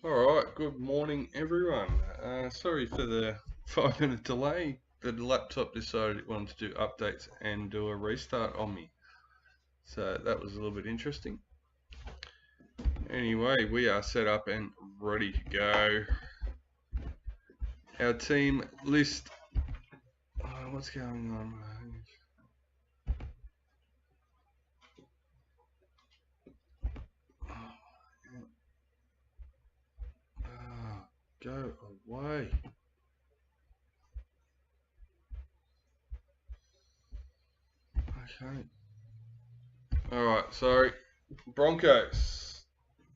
Alright, good morning everyone. Sorry for the 5-minute delay. The laptop decided it wanted to do updates and do a restart on me. So that was a little bit interesting. Anyway, we are set up and ready to go. Our team list. What's going on? Go away. Okay. Alright, sorry. Broncos.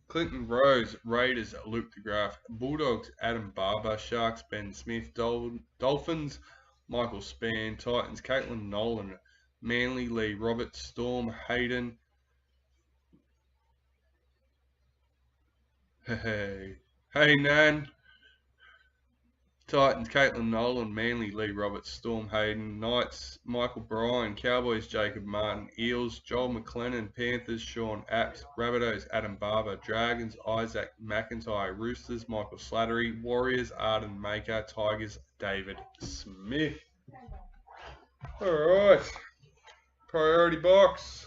Clinton Rose, Raiders, Luke DeGraff, Bulldogs, Adam Barber, Sharks, Ben Smith, Dolphins, Michael Spann, Titans, Caitlin Nolan, Manly, Lee Roberts, Storm, Hayden. Hey Nan. Titans, Caitlin Nolan, Manly, Lee Roberts, Storm, Hayden, Knights, Michael Bryan, Cowboys, Jacob Martin, Eels, Joel McLennan, Panthers, Sean Apps, Rabbitohs, Adam Barber, Dragons, Isaac McIntyre, Roosters, Michael Slattery, Warriors, Arden Maker, Tigers, David Smith. Alright, priority box.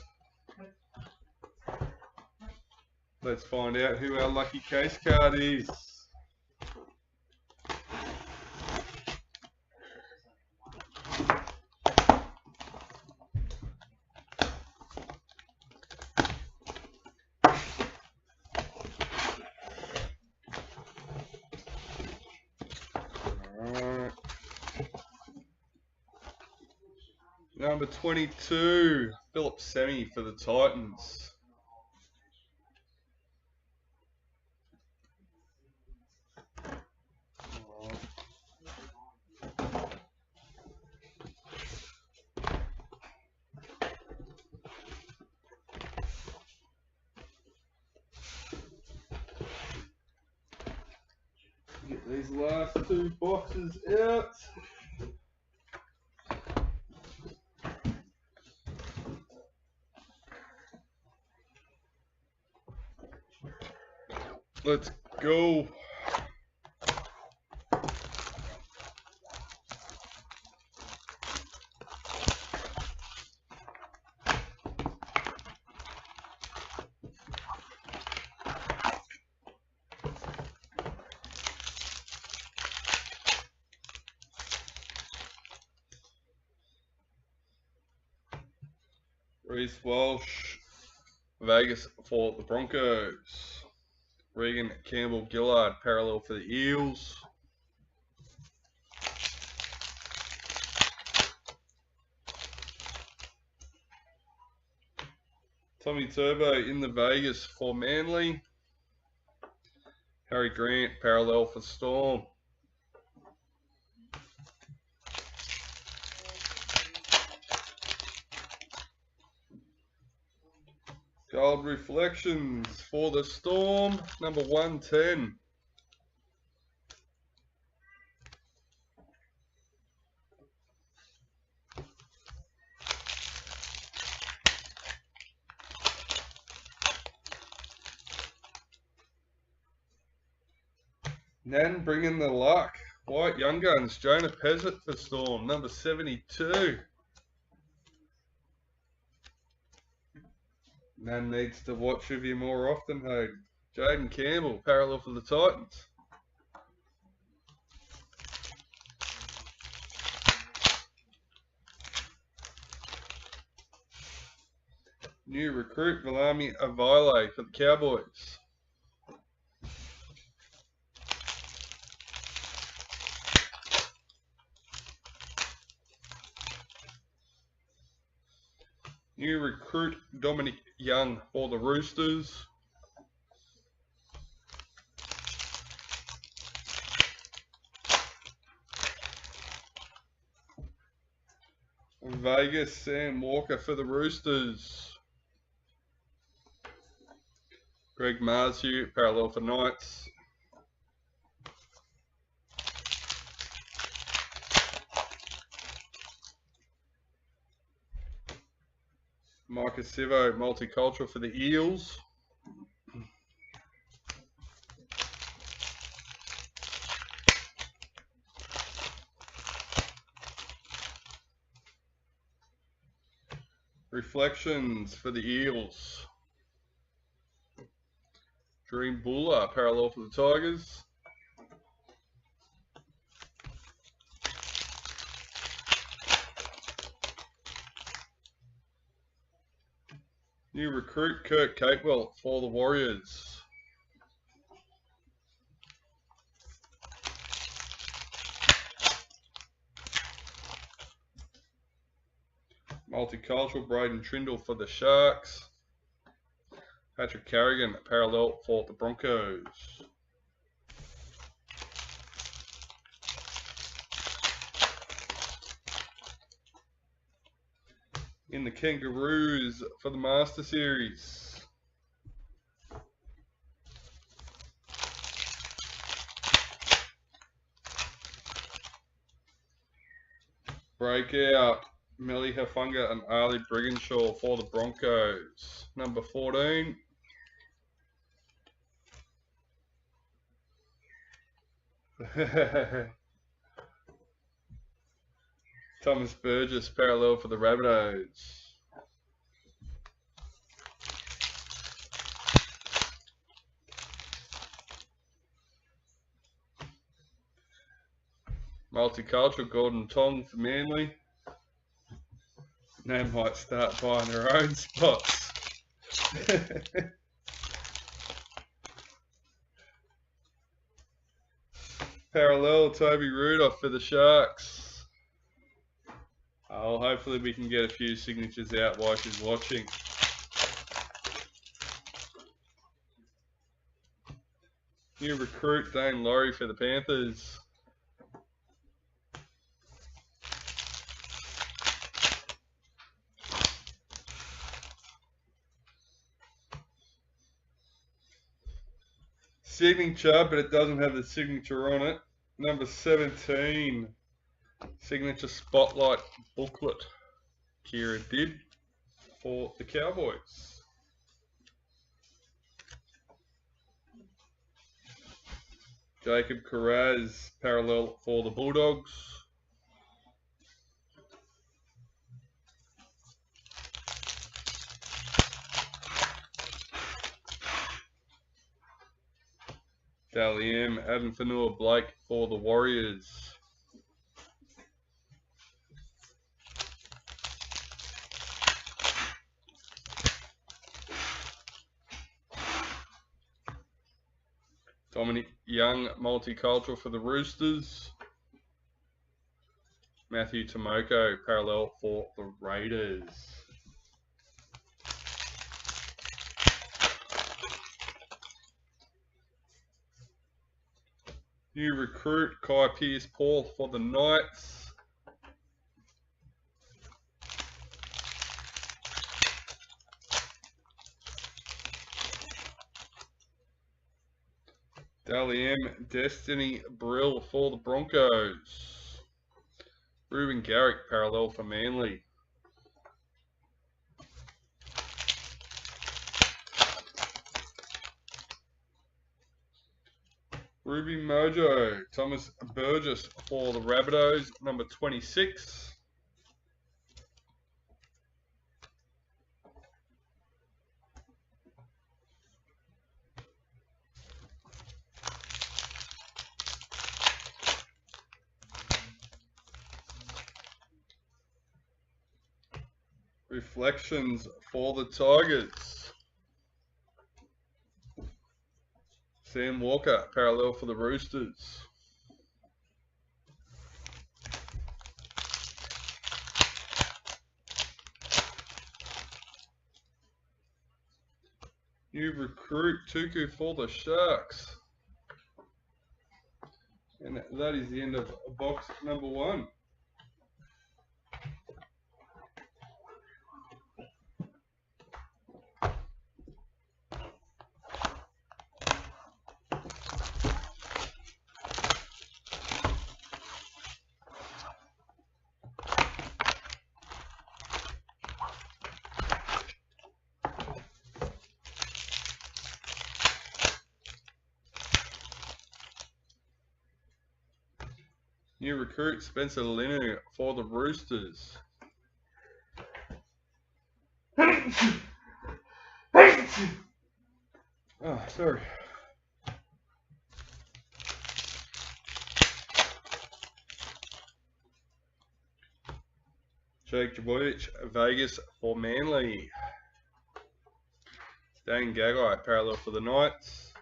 Let's find out who our lucky case card is. Number 22, Philip Semi for the Titans. Get these last two boxes out. Let's go. Reece Walsh, Vegas for the Broncos. Regan Campbell Gillard, parallel for the Eels. Tommy Turbo in the Vegas for Manly. Harry Grant, parallel for Storm. Gold Reflections for the Storm, number 110. Nan bringing the luck. White Young Guns, Jonah Pezzett for Storm, number 72. Nan needs to watch with you more often, Hayden. Jaden Campbell, parallel for the Titans. New recruit, Valami Avile for the Cowboys. New recruit, Dominic Young for the Roosters. Vegas, Sam Walker for the Roosters. Greg Marzhew, parallel for Knights. Marcus Sivo, multicultural for the Eels. Reflections for the Eels. Dream Buller, parallel for the Tigers. New recruit Kurt Capewell for the Warriors. Multicultural Braden Trindle for the Sharks. Patrick Carrigan, parallel for the Broncos. In the Kangaroos for the Master Series. Breakout, Melly Hafunga and Ali Brigginshaw for the Broncos. Number 14. Thomas Burgess, parallel for the Rabbitohs. Multicultural Gordon Tong for Manly. They might start buying their own spots. Parallel Toby Rudolph for the Sharks. Hopefully we can get a few signatures out while she's watching. New recruit Dane Laurie for the Panthers. Signature, but it doesn't have the signature on it. Number 17. Signature Spotlight booklet. Kira did for the Cowboys. Jacob Carraz, parallel for the Bulldogs. Dally M, Adam Fanua Blake for the Warriors. Dominic Young, multicultural for the Roosters. Matthew Tomoko, parallel for the Raiders. New recruit Kai Pearce-Paul for the Knights. Dally M, Destiny Brill for the Broncos. Ruben Garrick, parallel for Manly. Ruby Mojo, Thomas Burgess for the Rabbitohs, number 26. Reflections for the Tigers. Sam Walker, parallel for the Roosters. New recruit Tuku for the Sharks. And that is the end of box number 1. New recruit Spencer Linu for the Roosters. Oh, sorry. Jake Trbojevic, Vegas for Manly. Dan Gagai, parallel for the Knights.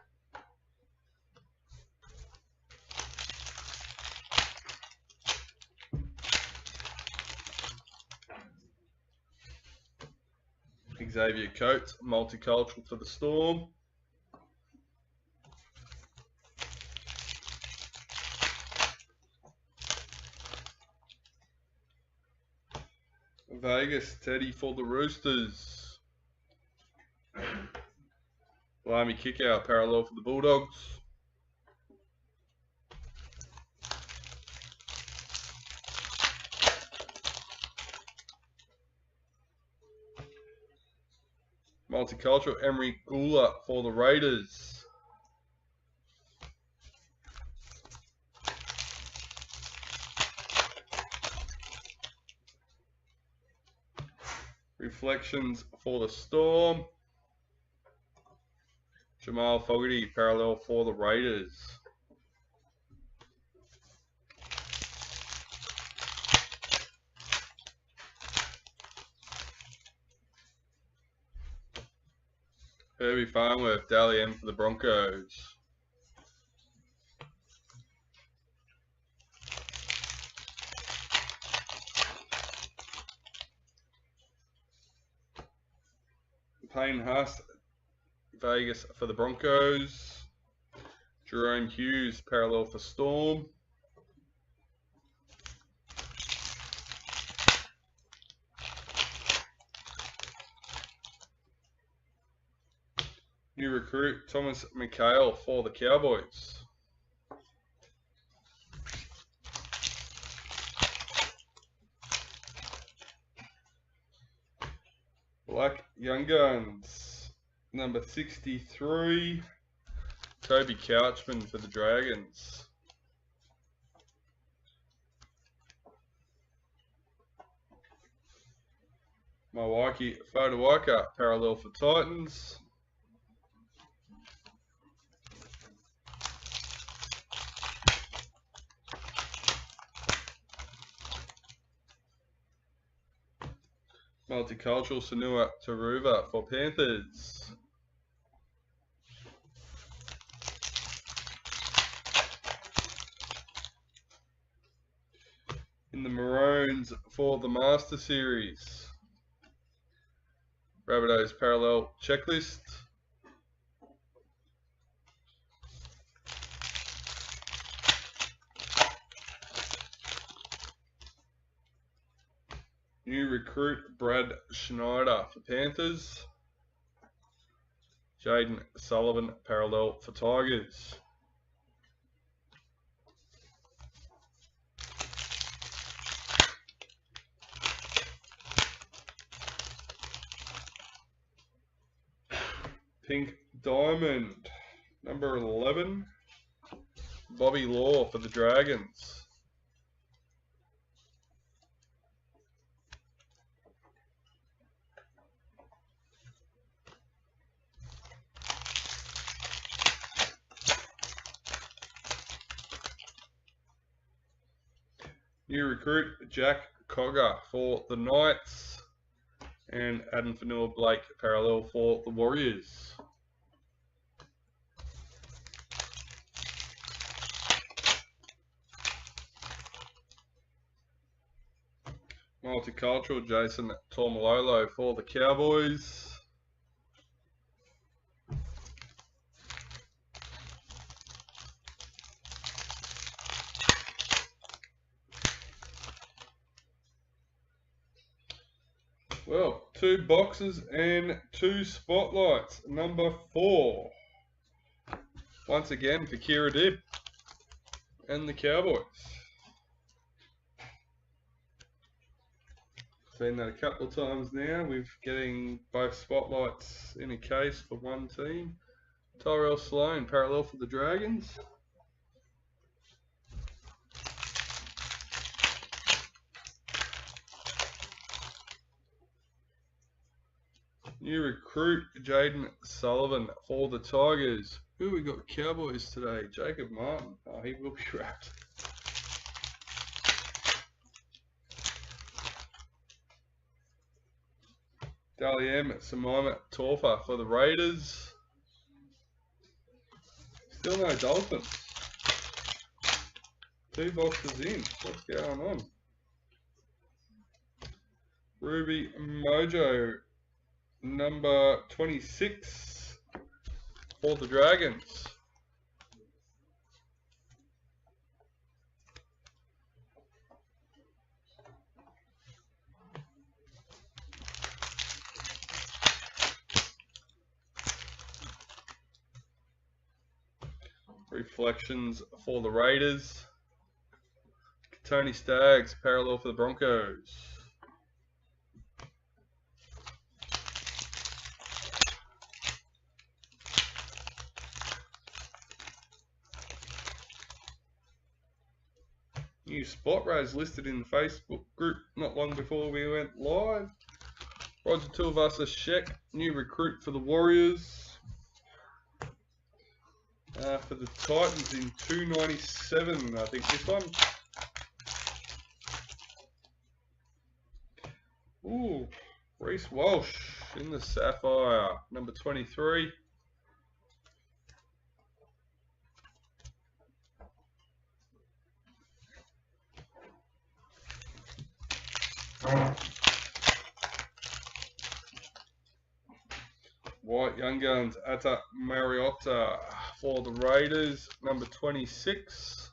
Xavier Coates, multicultural for the Storm. Vegas, Teddy for the Roosters. Blimey Kickout, parallel for the Bulldogs. Multicultural, Emery Gula for the Raiders. Reflections for the Storm. Jamal Fogarty, parallel for the Raiders. Herbie Farnworth, Dally M for the Broncos. Payne Haas, Vegas for the Broncos. Jerome Hughes, parallel for Storm. New recruit, Thomas McHale for the Cowboys. Black Young Guns, number 63, Toby Couchman for the Dragons. Mawaki Fodawaka, parallel for Titans. Multicultural, Sanua Taruva for Panthers. In the Maroons for the Master Series. Rabbitohs parallel checklist. New recruit Brad Schneider for Panthers. Jaden Sullivan parallel for Tigers. Pink Diamond, number 11, Bobby Law for the Dragons. New recruit Jack Cogger for the Knights. And Adam Fanua Blake parallel for the Warriors. Multicultural Jason Tormalolo for the Cowboys. Well, 2 boxes and 2 spotlights. Number 4. Once again for Kira Dibb and the Cowboys. Seen that a couple of times now. We're getting both spotlights in a case for one team. Tyrell Sloan, parallel for the Dragons. New recruit Jaden Sullivan for the Tigers. Who we got Cowboys today? Jacob Martin. Oh, he will be wrapped. Dalian Samima Torfa for the Raiders. Still no Dolphins. 2 boxes in. What's going on? Ruby Mojo, number 26 for the Dragons. Reflections for the Raiders. Tony Staggs, parallel for the Broncos. New spot rays listed in the Facebook group not long before we went live. Roger Tuivasa-Sheck, new recruit for the Warriors. For the Titans in 297, I think this one. Ooh, Reece Walsh in the Sapphire, number 23. White Young Guns, Atta Mariota for the Raiders, number 26.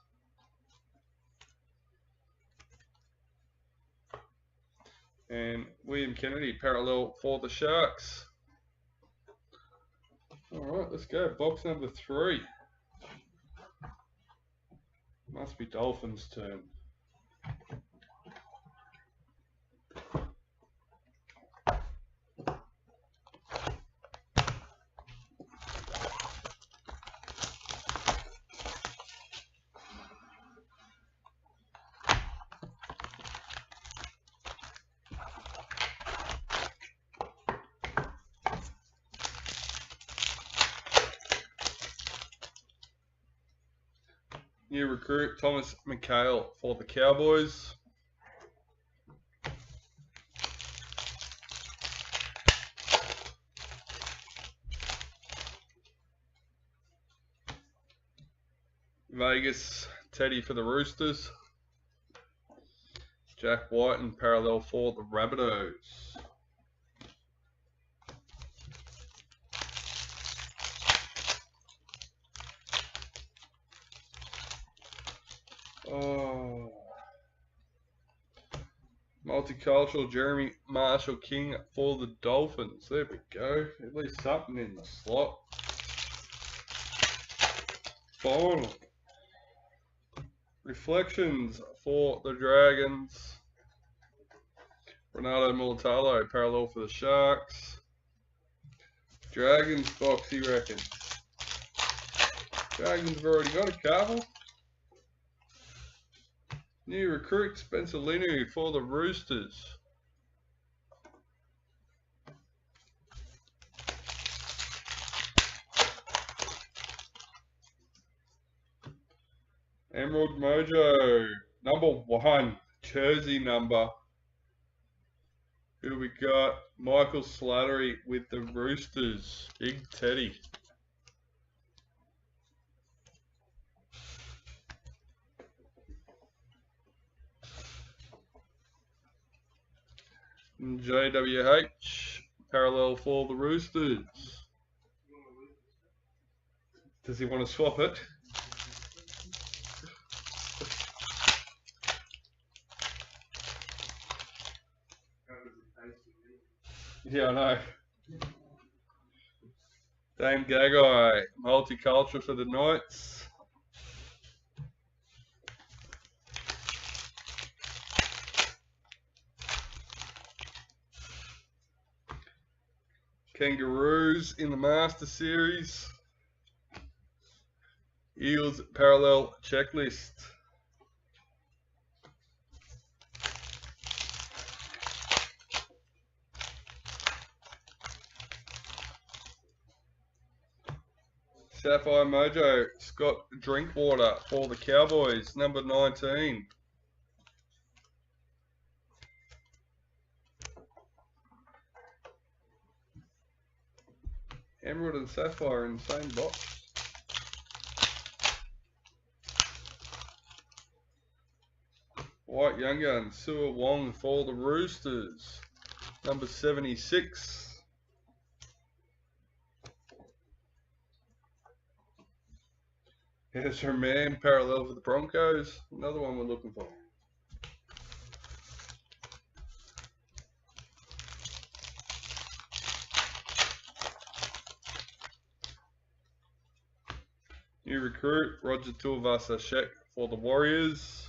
And William Kennedy, parallel for the Sharks. Alright, let's go. Box number 3. Must be Dolphins' turn. New recruit Thomas McHale for the Cowboys. Vegas Teddy for the Roosters. Jack White and parallel for the Rabbitohs. Oh, multicultural Jeremy Marshall King for the Dolphins. There we go. At least something in the slot. Final. Reflections for the Dragons. Ronaldo Mulatalo, parallel for the Sharks. Dragons box, he reckons. Dragons have already got a couple. New recruit Spencer Linu for the Roosters. Emerald Mojo, number 1, jersey number. Who we got? Michael Slattery with the Roosters. Big Teddy. And JWH, parallel for the Roosters. Does he want to swap it? Yeah, I know. Dame Gagai, multicultural for the Knights. Kangaroos in the Master Series. Eels parallel checklist. Sapphire Mojo, Scott Drinkwater for the Cowboys, number 19. Emerald and Sapphire in the same box. White Young Gun, Sua Wong for the Roosters, number 76. Here's her man, parallel for the Broncos. Another one we're looking for. New recruit, Roger Tuivasa-Sheck for the Warriors.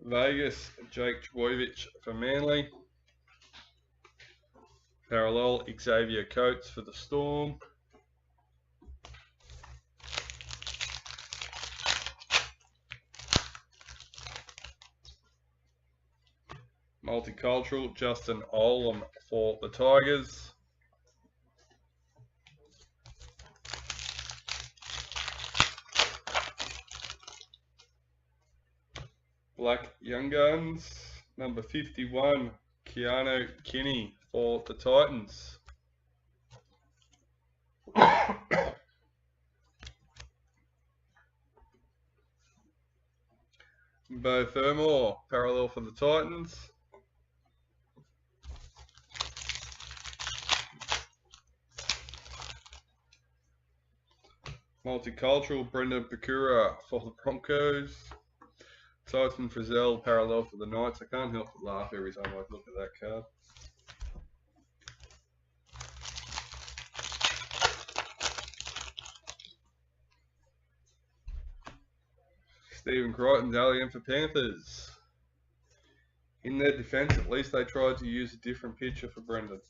Vegas, Jake Trbojevic for Manly. Parallel, Xavier Coates for the Storm. Multicultural, Justin Olam for the Tigers. Black Young Guns, number 51, Keanu Kinney for the Titans. Bo Fermor, parallel for the Titans. Multicultural, Brendan Pekura for the Broncos. Tyson Frizzell, parallel for the Knights. I can't help but laugh every time I look at that card. Stephen Crichton, Dalian for Panthers. In their defence, at least they tried to use a different picture for Brendan.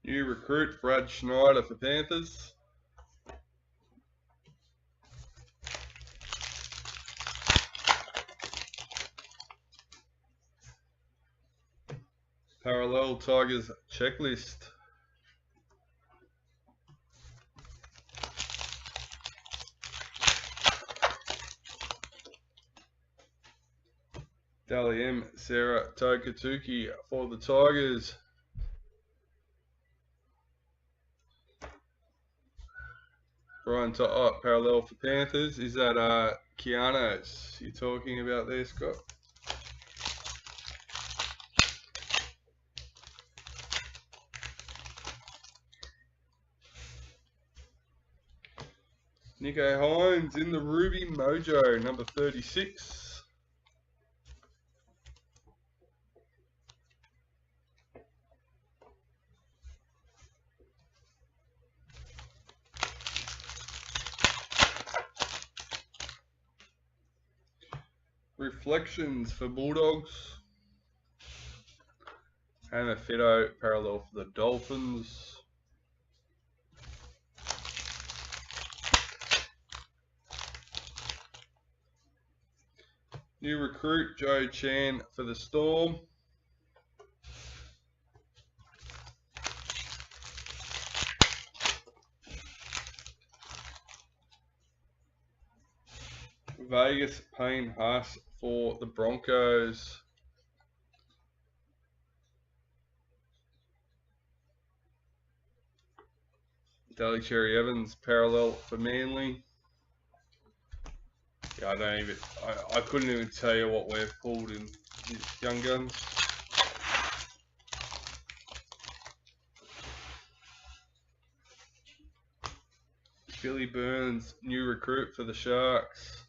New recruit, Brad Schneider for Panthers. Parallel Tigers checklist. Dally M, Sarah Tokatuki for the Tigers. Brian parallel for Panthers. Is that Keanu's you're talking about there, Scott? Nico Hines in the Ruby Mojo, number 36. Reflections for Bulldogs. Hammer Fido, parallel for the Dolphins. New recruit, Joe Chan for the Storm. Vegas, Payne Haas for the Broncos. Daly Cherry Evans, parallel for Manly. Yeah, I couldn't even tell you what we've pulled in Young Guns. Billy Burns, new recruit for the Sharks.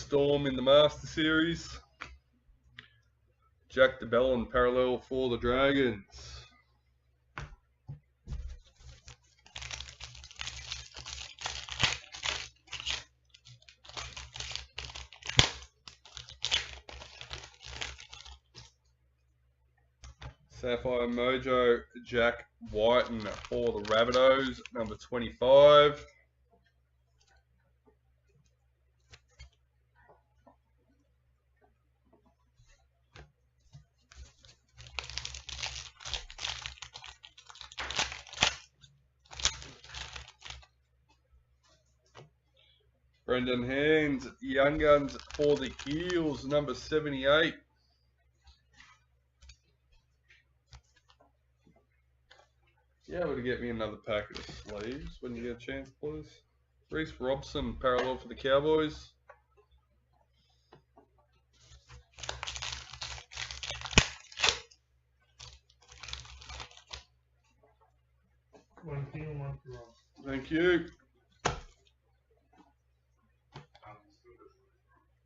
Storm in the Master Series. Jack DeBellin parallel for the Dragons. Sapphire Mojo, Jack Whiten for the Rabbitohs, number 25. Brendan Hands, Young Guns for the Eels, number 78. Yeah, able to get me another packet of sleeves when you get a chance, please. Reece Robson, parallel for the Cowboys. One for you, one for Rob. Thank you.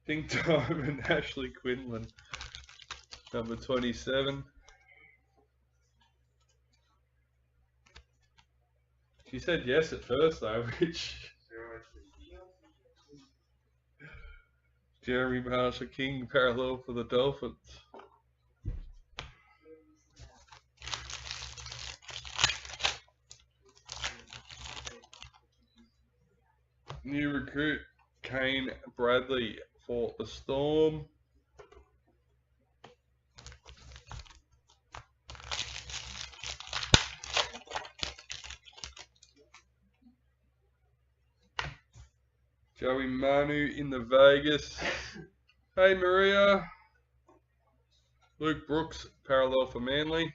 Pink Diamond, Ashley Quinlan, number 27. She said yes at first though, which... Jeremy Marshall King, parallel for the Dolphins. New recruit, Kane Bradley for the Storm. Joey Manu in the Vegas. Hey Maria. Luke Brooks, parallel for Manly.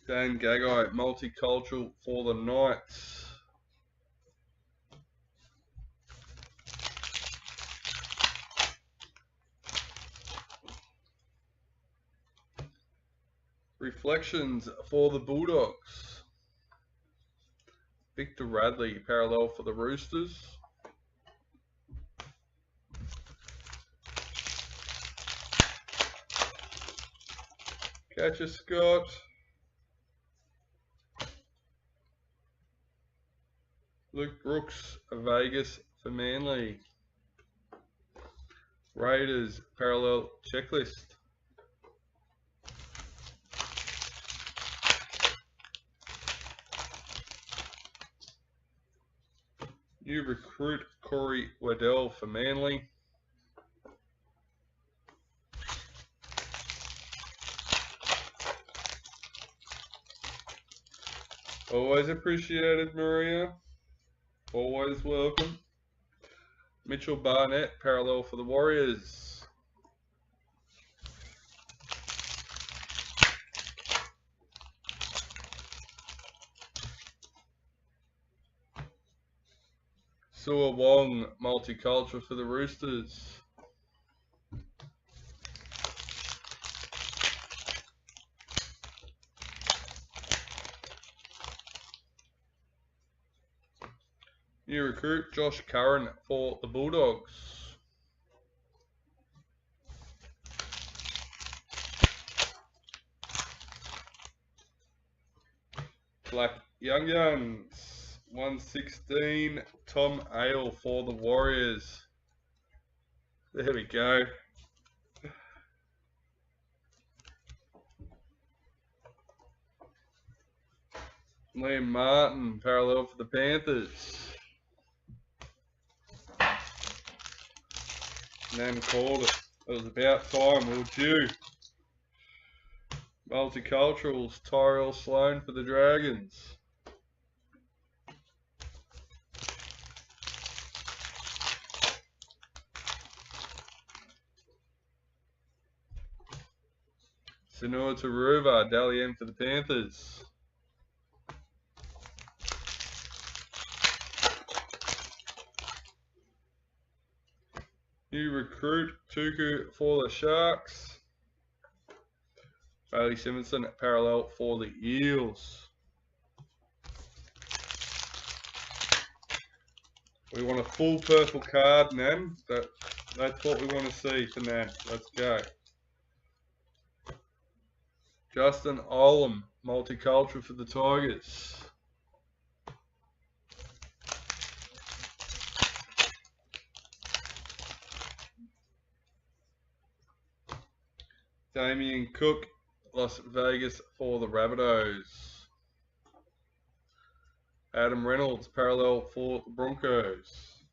Dan Gagai, multicultural for the Knights. Reflections for the Bulldogs. Victor Radley, parallel for the Roosters. Catcher Scott. Luke Brooks, Vegas for Manly. Raiders, parallel checklist. New recruit, Corey Waddell for Manly. Always appreciated, Maria. Always welcome. Mitchell Barnett, parallel for the Warriors. Sua Wong, multicultural for the Roosters. New recruit, Josh Curran for the Bulldogs. Black Young Guns, 116, Tom Ale for the Warriors. There we go. Liam Martin, parallel for the Panthers. Nan called it. It was about time, we were due. Multiculturals, Tyrell Sloan for the Dragons. Sinua Taruva, Dally M for the Panthers. New recruit, Tuku for the Sharks. Bailey Simonson parallel for the Eels. We want a full purple card, Nan. That's what we want to see for Nan. Let's go. Justin Olam, multicultural for the Tigers. Damien Cook, Las Vegas for the Rabbitohs. Adam Reynolds, parallel for the Broncos.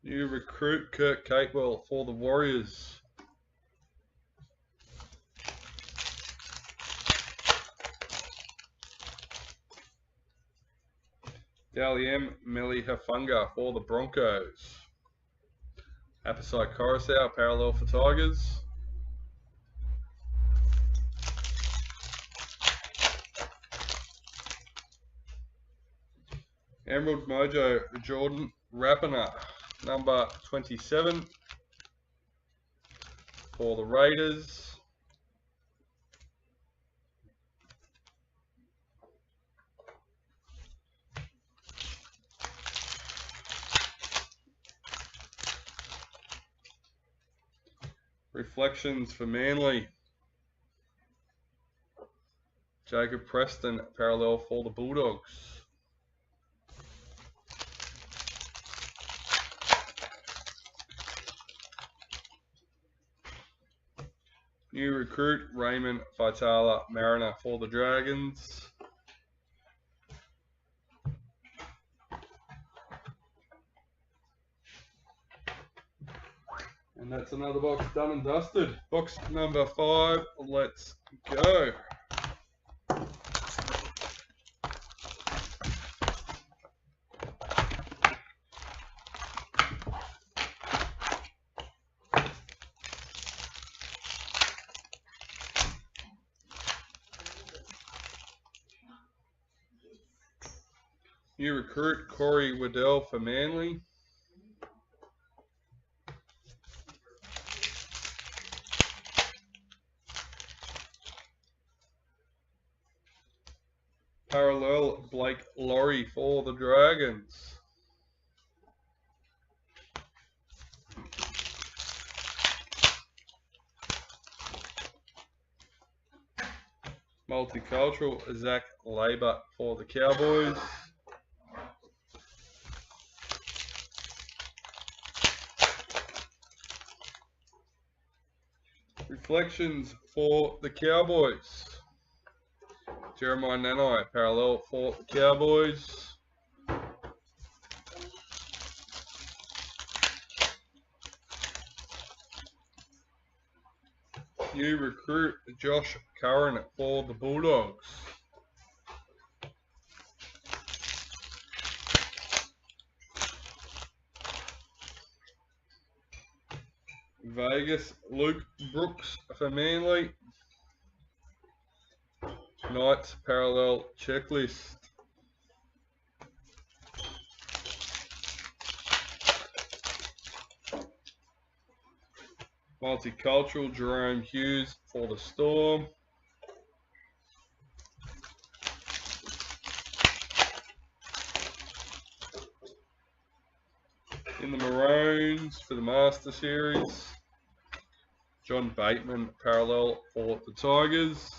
New recruit, Kurt Capewell for the Warriors. Daliem Melihafunga for the Broncos. Apasai Coruscant, parallel for Tigers. Emerald Mojo, Jordan Rapiner, number 27 for the Raiders. Reflections for Manly. Jacob Preston, parallel for the Bulldogs. New recruit, Raymond Vitala Mariner for the Dragons. And that's another box done and dusted. Box number 5, let's go. New recruit, Corey Waddell for Manly. Parallel, Blake Laurie for the Dragons. Multicultural, Zach Labour for the Cowboys. Reflections for the Cowboys. Jeremiah Nanai, parallel for the Cowboys. New recruit, Josh Curran for the Bulldogs. Vegas, Luke Brooks for Manly. Knights parallel checklist. Multicultural, Jerome Hughes for the Storm. In the Maroons for the Master Series, John Bateman parallel for the Tigers.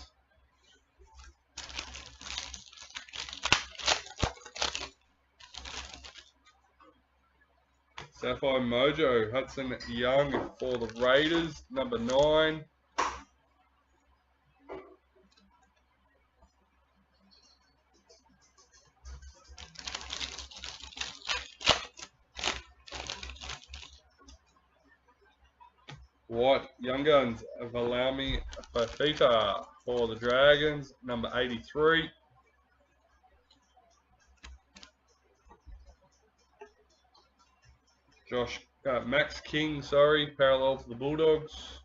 Sapphire Mojo, Hudson Young for the Raiders, number 9. White Young Guns, Valami Fafita for the Dragons, number 83. Max King, parallel for the Bulldogs.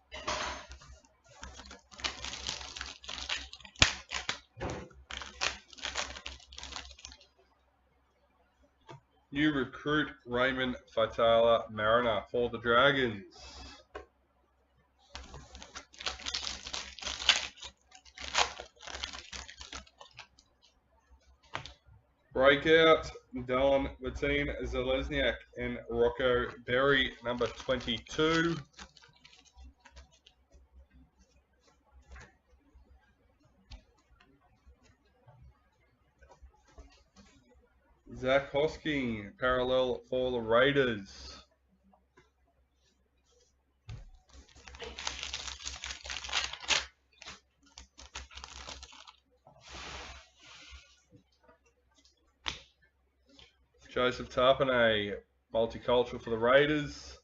New recruit Raymond Fatala Mariner for the Dragons. Breakout Dylan Martin Zalesniak and Rocco Berry, number 22. Zach Hosking, parallel for the Raiders. Joseph Tarpanay, multicultural for the Raiders.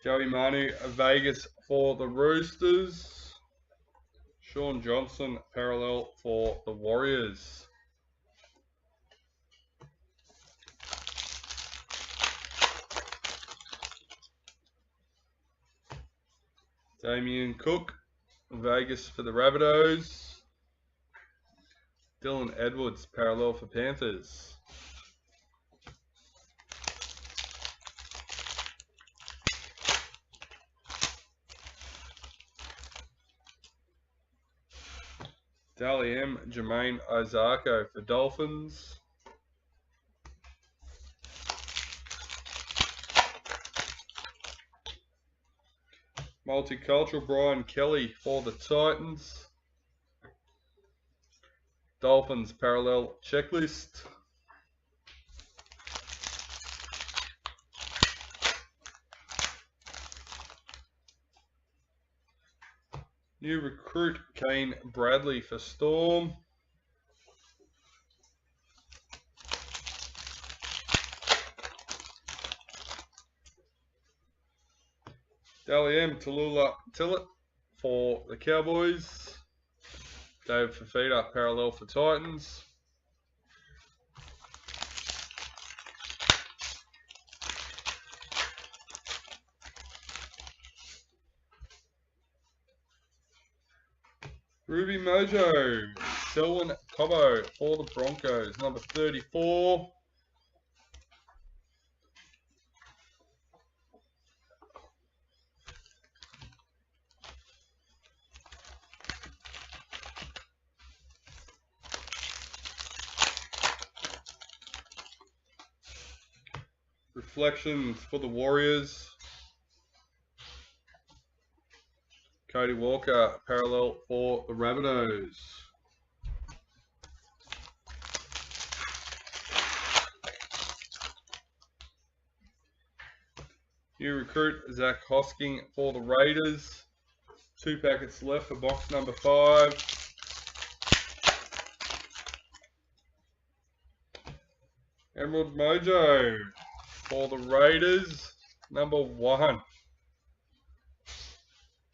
Joey Manu, Vegas for the Roosters. Sean Johnson, parallel for the Warriors. Damien Cook, Vegas for the Rabbitohs. Dylan Edwards, parallel for Panthers. Dally M, Jermaine Isako for Dolphins. Multicultural Brian Kelly for the Titans. Dolphins parallel checklist. New recruit Kane Bradley for Storm. Dally M, Tallulah Tillett for the Cowboys. David Fafita, parallel for Titans. Ruby Mojo, Selwyn Cobbo for the Broncos, number 34. Reflections for the Warriors. Cody Walker, parallel for the Rabbitohs. New recruit Zach Hosking for the Raiders. 2 packets left for box number 5. Emerald Mojo for the Raiders, number 1.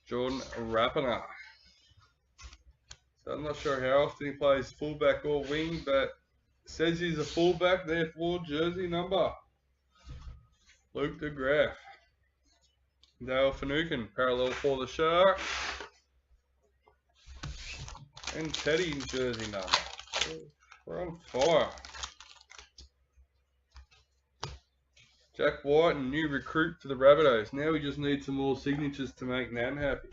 Jordan Rapiner. So I'm not sure how often he plays fullback or wing, but says he's a fullback, therefore jersey number. Luke DeGraff. Dale Finucane, parallel for the Sharks. And Teddy jersey number. We're on fire. Jack White, and new recruit for the Rabbitohs. Now we just need some more signatures to make Nan happy.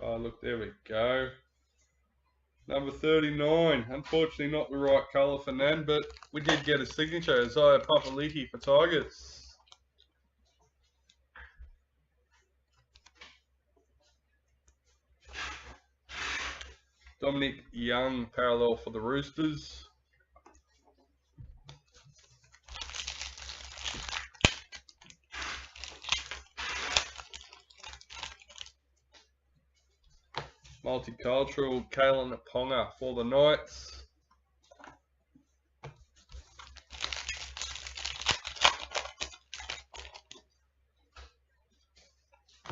Oh, look, there we go. Number 39. Unfortunately, not the right colour for Nan, but we did get a signature. Isaiah Papali'i for Tigers. Dominic Young, parallel for the Roosters. Multicultural, Kalen Ponga for the Knights.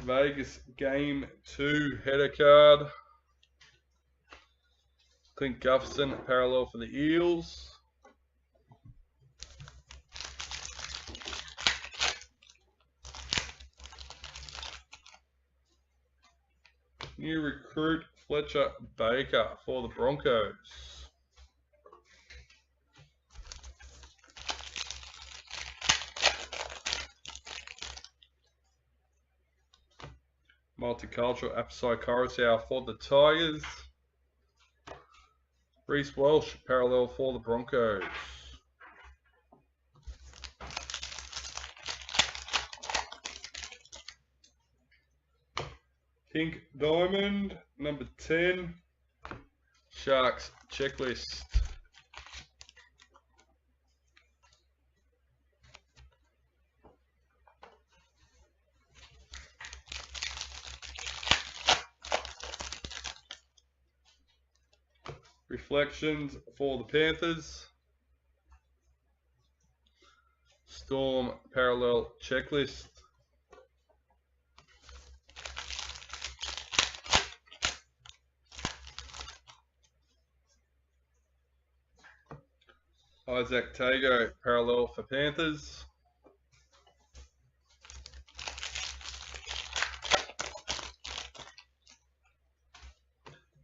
Vegas Game 2 header card. Clint Gutherson, parallel for the Eels. New recruit Fletcher Baker for the Broncos. Multicultural Apsai Coruscant for the Tigers. Reece Welsh, parallel for the Broncos. Pink Diamond, number 10. Sharks Checklist. Reflections for the Panthers. Storm Parallel Checklist. Isaac Tago, parallel for Panthers.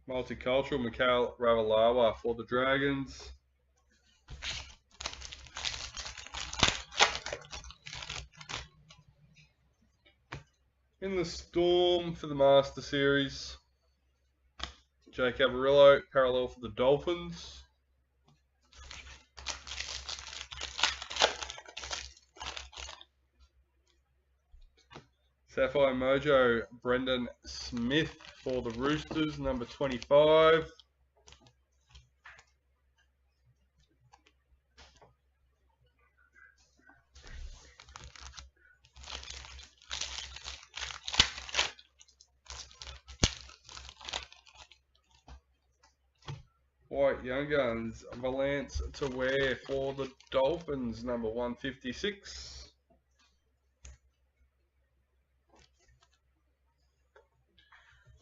Multicultural, Mikhail Ravalawa for the Dragons. In the Storm for the Master Series, Jake Averillo, parallel for the Dolphins. Sapphire Mojo, Brendan Smith for the Roosters, number 25. White Young Guns, Valance to wear for the Dolphins, number 156.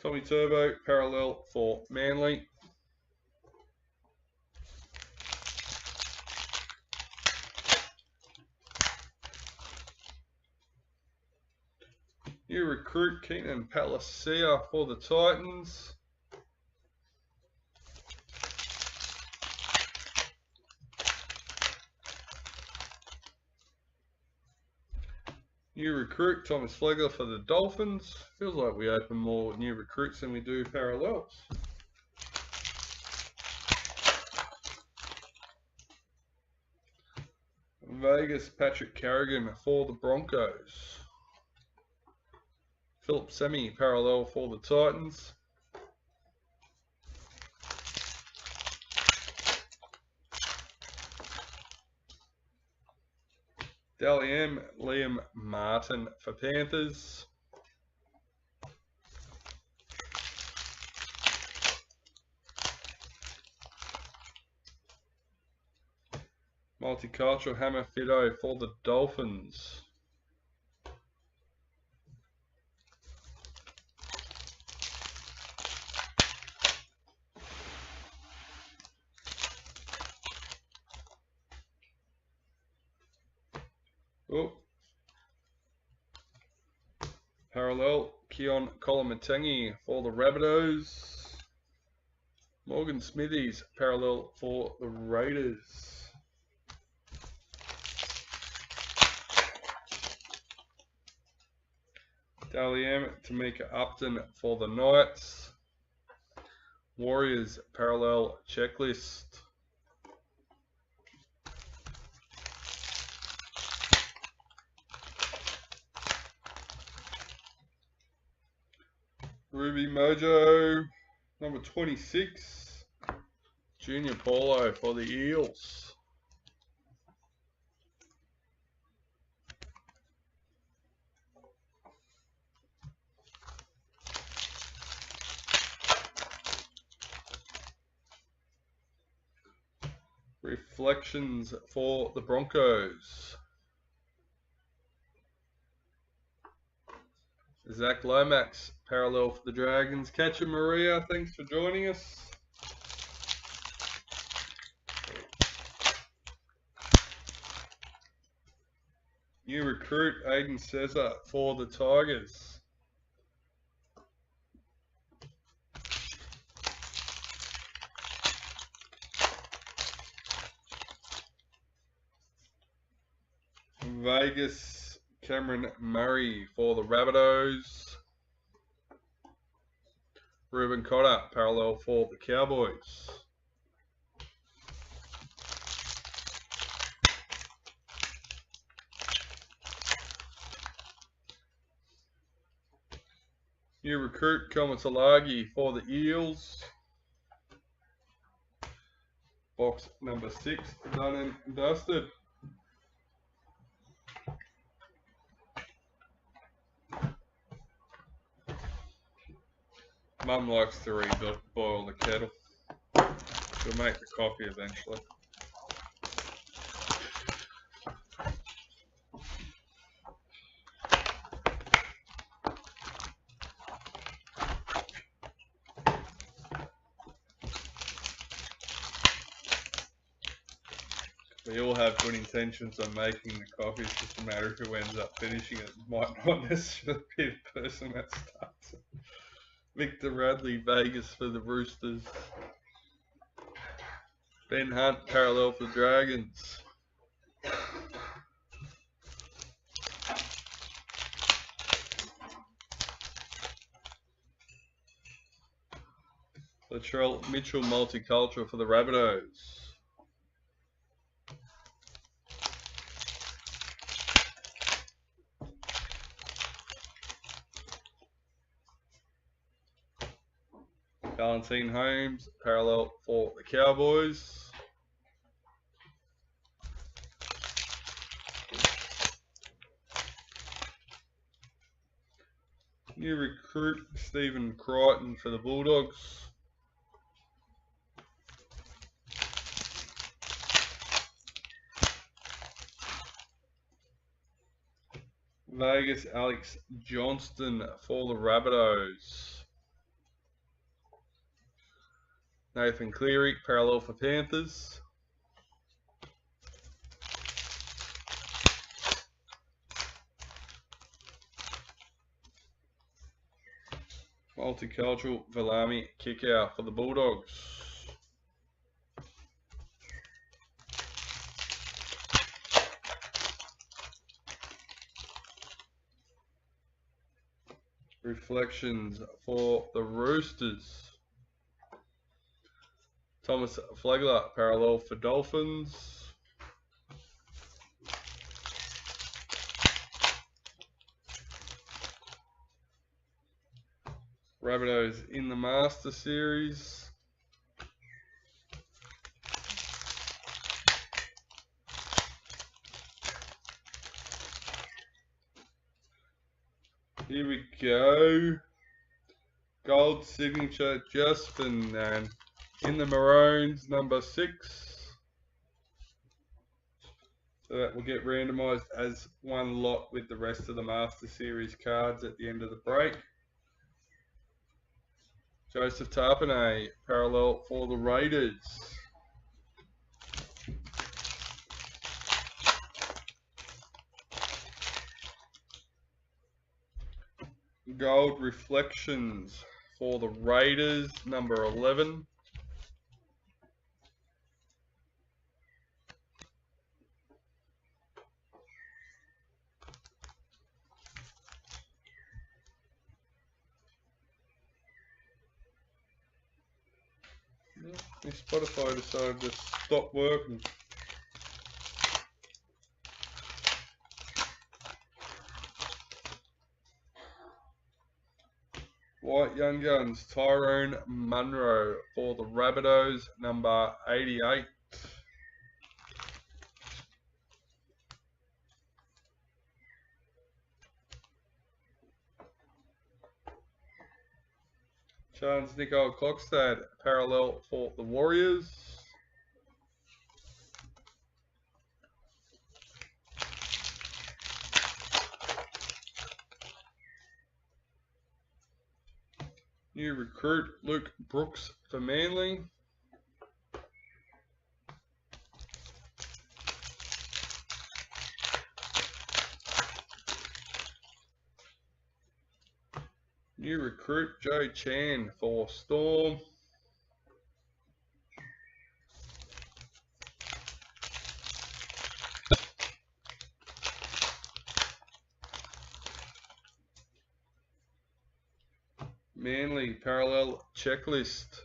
Tommy Turbo, parallel for Manly. New recruit Keenan Palacia for the Titans. New recruit Thomas Flegler for the Dolphins. Feels like we open more new recruits than we do parallels. Vegas Patrick Carrigan for the Broncos. Philip Semi, parallel for the Titans. Dally M, Liam Martin for Panthers. Multicultural Hammer Fido for the Dolphins. Oh. Parallel, Keon Kolomatangi for the Rabbitohs. Morgan Smithies, parallel for the Raiders. Dally M, Tamika Upton for the Knights. Warriors, parallel checklist. Ruby Mojo, number 26. Junior Paulo for the Eels. Reflections for the Broncos. Zach Lomax, parallel for the Dragons. Catcher Maria, thanks for joining us. New recruit, Aiden Cesar for the Tigers. Vegas, Cameron Murray for the Rabbitohs. Ruben Cotter, parallel for the Cowboys. New recruit, Komatalagi for the Eels. Box number 6, done and dusted. Mum likes to boil the kettle. She'll make the coffee eventually. We all have good intentions on making the coffee. It's just a matter of who ends up finishing it. Might not necessarily be the person that starts it. Victor Radley, Vegas for the Roosters. Ben Hunt, parallel for the Dragons. Latrell Mitchell, multicultural for the Rabbitohs. Valentine Holmes, parallel for the Cowboys. New recruit, Stephen Crichton for the Bulldogs. Vegas, Alex Johnston for the Rabbitohs. Nathan Cleary, parallel for Panthers. Multicultural, Valami Kickout for the Bulldogs. Reflections for the Roosters. Thomas Flegler, parallel for Dolphins. Rabbitohs in the Master Series. Here we go. Gold signature, Justin, and in the Maroons, number 6. So that will get randomized as one lot with the rest of the Master Series cards at the end of the break. Joseph Tarpanay, parallel for the Raiders. Gold reflections for the Raiders, number 11. My Spotify decided to stop working. White Young Guns, Tyrone Munro for the Rabbitohs, number 88. Chance Nicole Klokstad, parallel for the Warriors. New recruit Luke Brooks for Manly. New recruit Joe Chan for Storm. Manly parallel checklist.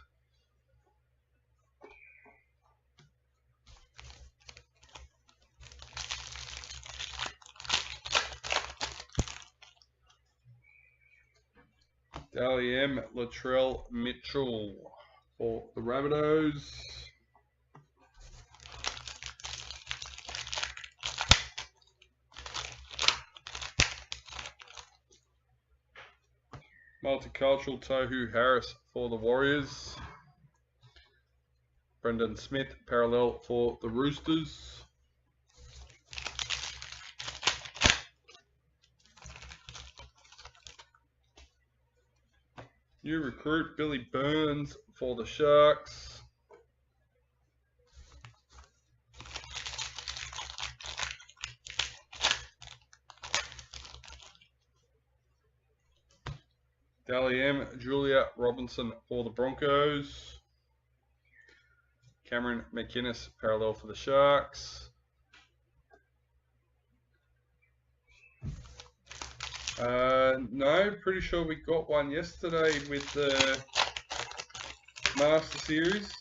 Dally M. Latrell Mitchell for the Rabbitohs. Multicultural Tohu Harris for the Warriors. Brendan Smith parallel for the Roosters. New recruit Billy Burns for the Sharks. Dally M. Julia Robinson for the Broncos. Cameron McInnes parallel for the Sharks. No, pretty sure we got one yesterday with the Master Series.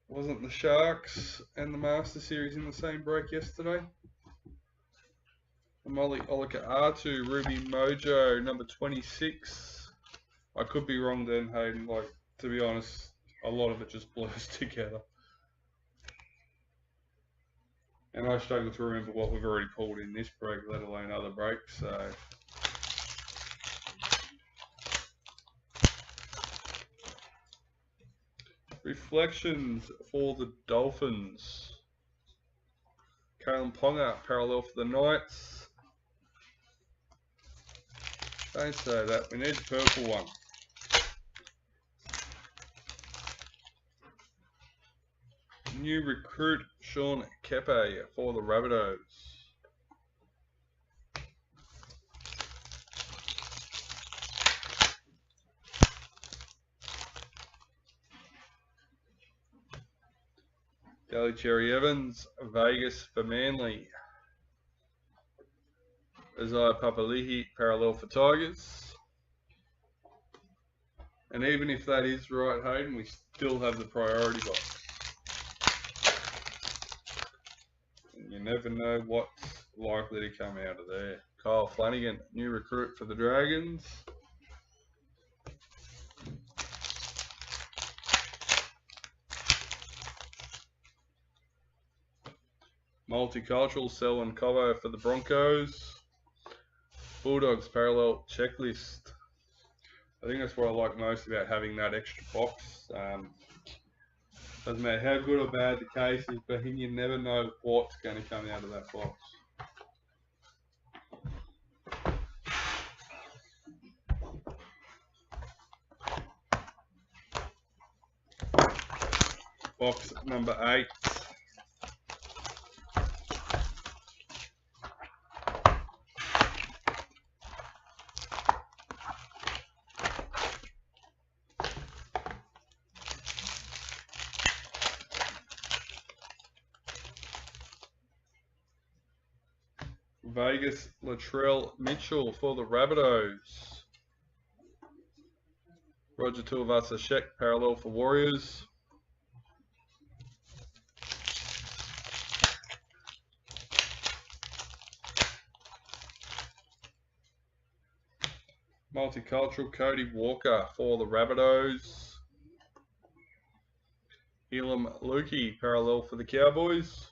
Wasn't the Sharks and the Master Series in the same break yesterday? Molly Olika R2, Ruby Mojo, number 26. I could be wrong then, Hayden. Like, to be honest, a lot of it just blurs together. And I struggle to remember what we've already pulled in this break, let alone other breaks, so. Reflections for the Dolphins. Kalen Ponga, parallel for the Knights. Don't say that, we need the purple one. New recruit Sean Kepe for the Rabbitohs. Daly Cherry Evans, Vegas for Manly. Isaiah Papali'i, parallel for Tigers. And even if that is right, Hayden, we still have the priority box. And you never know what's likely to come out of there. Kyle Flanagan, new recruit for the Dragons. Multicultural, Selwyn Covo for the Broncos. Bulldogs parallel checklist. I think that's what I like most about having that extra box. Doesn't matter how good or bad the case is, but you never know what's going to come out of that box. Box number 8. Vegas Latrell Mitchell for the Rabbitohs. Roger Tuivasa-Sheck parallel for Warriors. Multicultural Cody Walker for the Rabbitohs. Elam Lukey parallel for the Cowboys.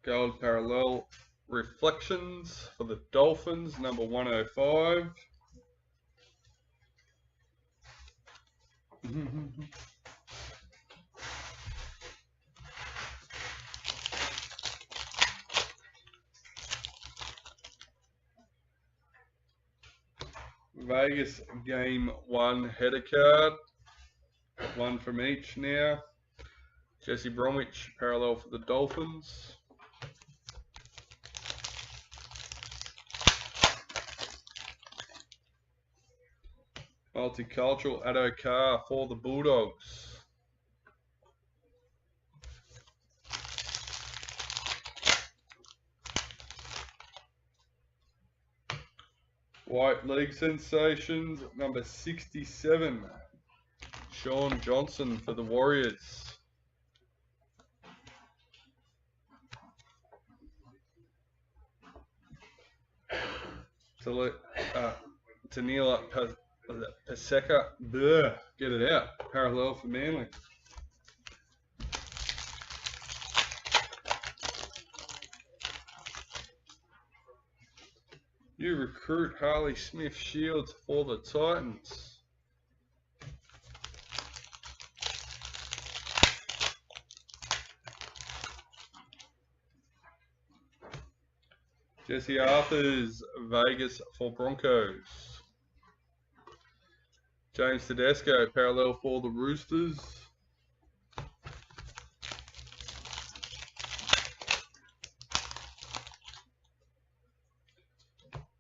Gold parallel reflections for the Dolphins, number 105. Vegas game 1 header card. One from each now. Jesse Bromwich, parallel for the Dolphins. Multicultural Addo Carr for the Bulldogs. White League Sensations, number 67. Sean Johnson for the Warriors. Tanila Paseka, get it out, parallel for Manly. You recruit Harley Smith Shields for the Titans. Jesse Arthurs, Vegas for Broncos. James Tedesco, parallel for the Roosters.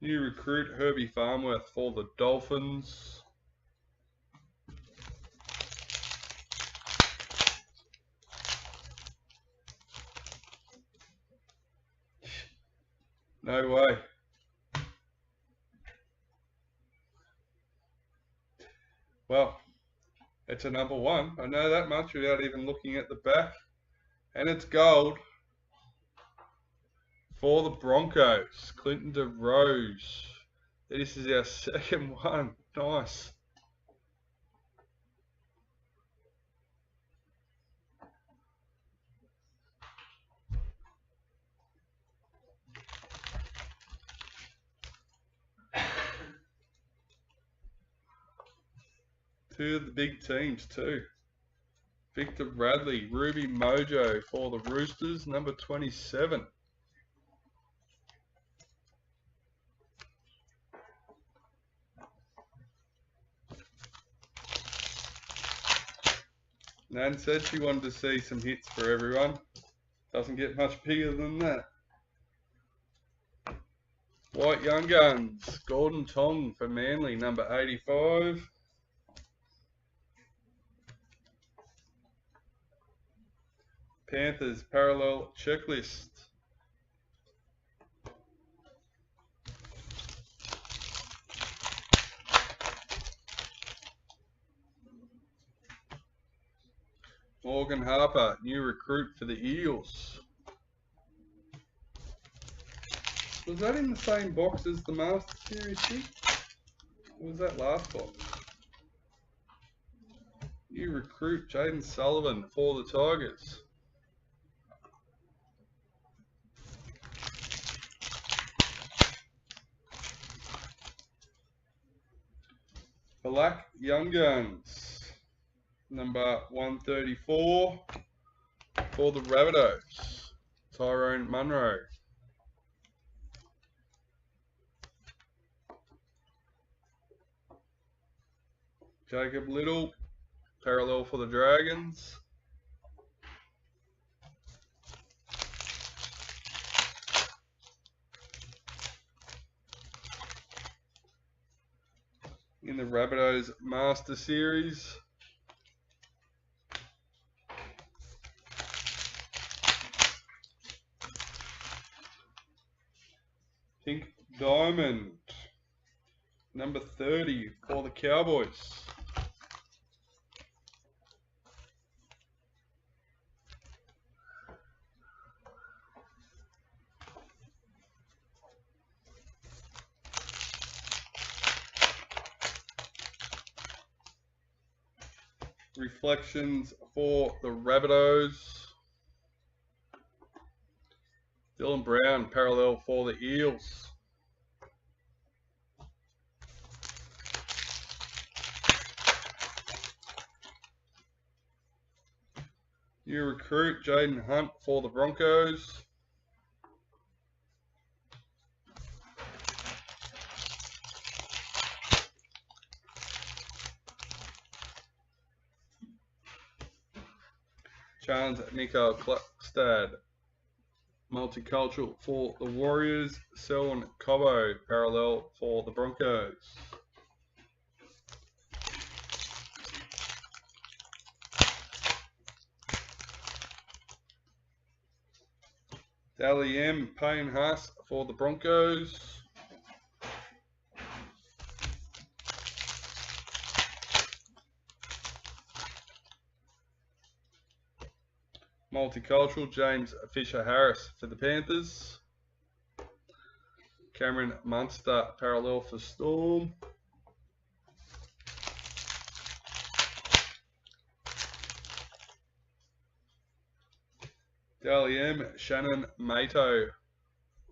New recruit Herbie Farmworth for the Dolphins. No way. Well, it's a number 1. I know that much without even looking at the back. And it's gold for the Broncos. Clinton DeRose. This is our second one. Nice. Two of the big teams too. Victor Bradley, Ruby Mojo for the Roosters, number 27. Nan said she wanted to see some hits for everyone. Doesn't get much bigger than that. White Young Guns, Gordon Tong for Manly, number 85. Panthers parallel checklist. Morgan Harper, new recruit for the Eels. Was that in the same box as the Master Series kit? Or was that last box? New recruit Jaden Sullivan for the Tigers. Black Young Guns, number 134 for the Rabbitohs, Tyrone Munro. Jacob Little, parallel for the Dragons. In the Rabbitohs Master Series. Pink Diamond, number 30 for the Cowboys. Reflections for the Rabbitohs. Dylan Brown, parallel for the Eels. New recruit Jaden Hunt for the Broncos. Chance Nico Klukstad, multicultural for the Warriors. Selwyn Cobbo, parallel for the Broncos. Dally M, Payne Haas for the Broncos. Multicultural, James Fisher-Harris for the Panthers. Cameron Munster, parallel for Storm. Dally M, Shannon Mato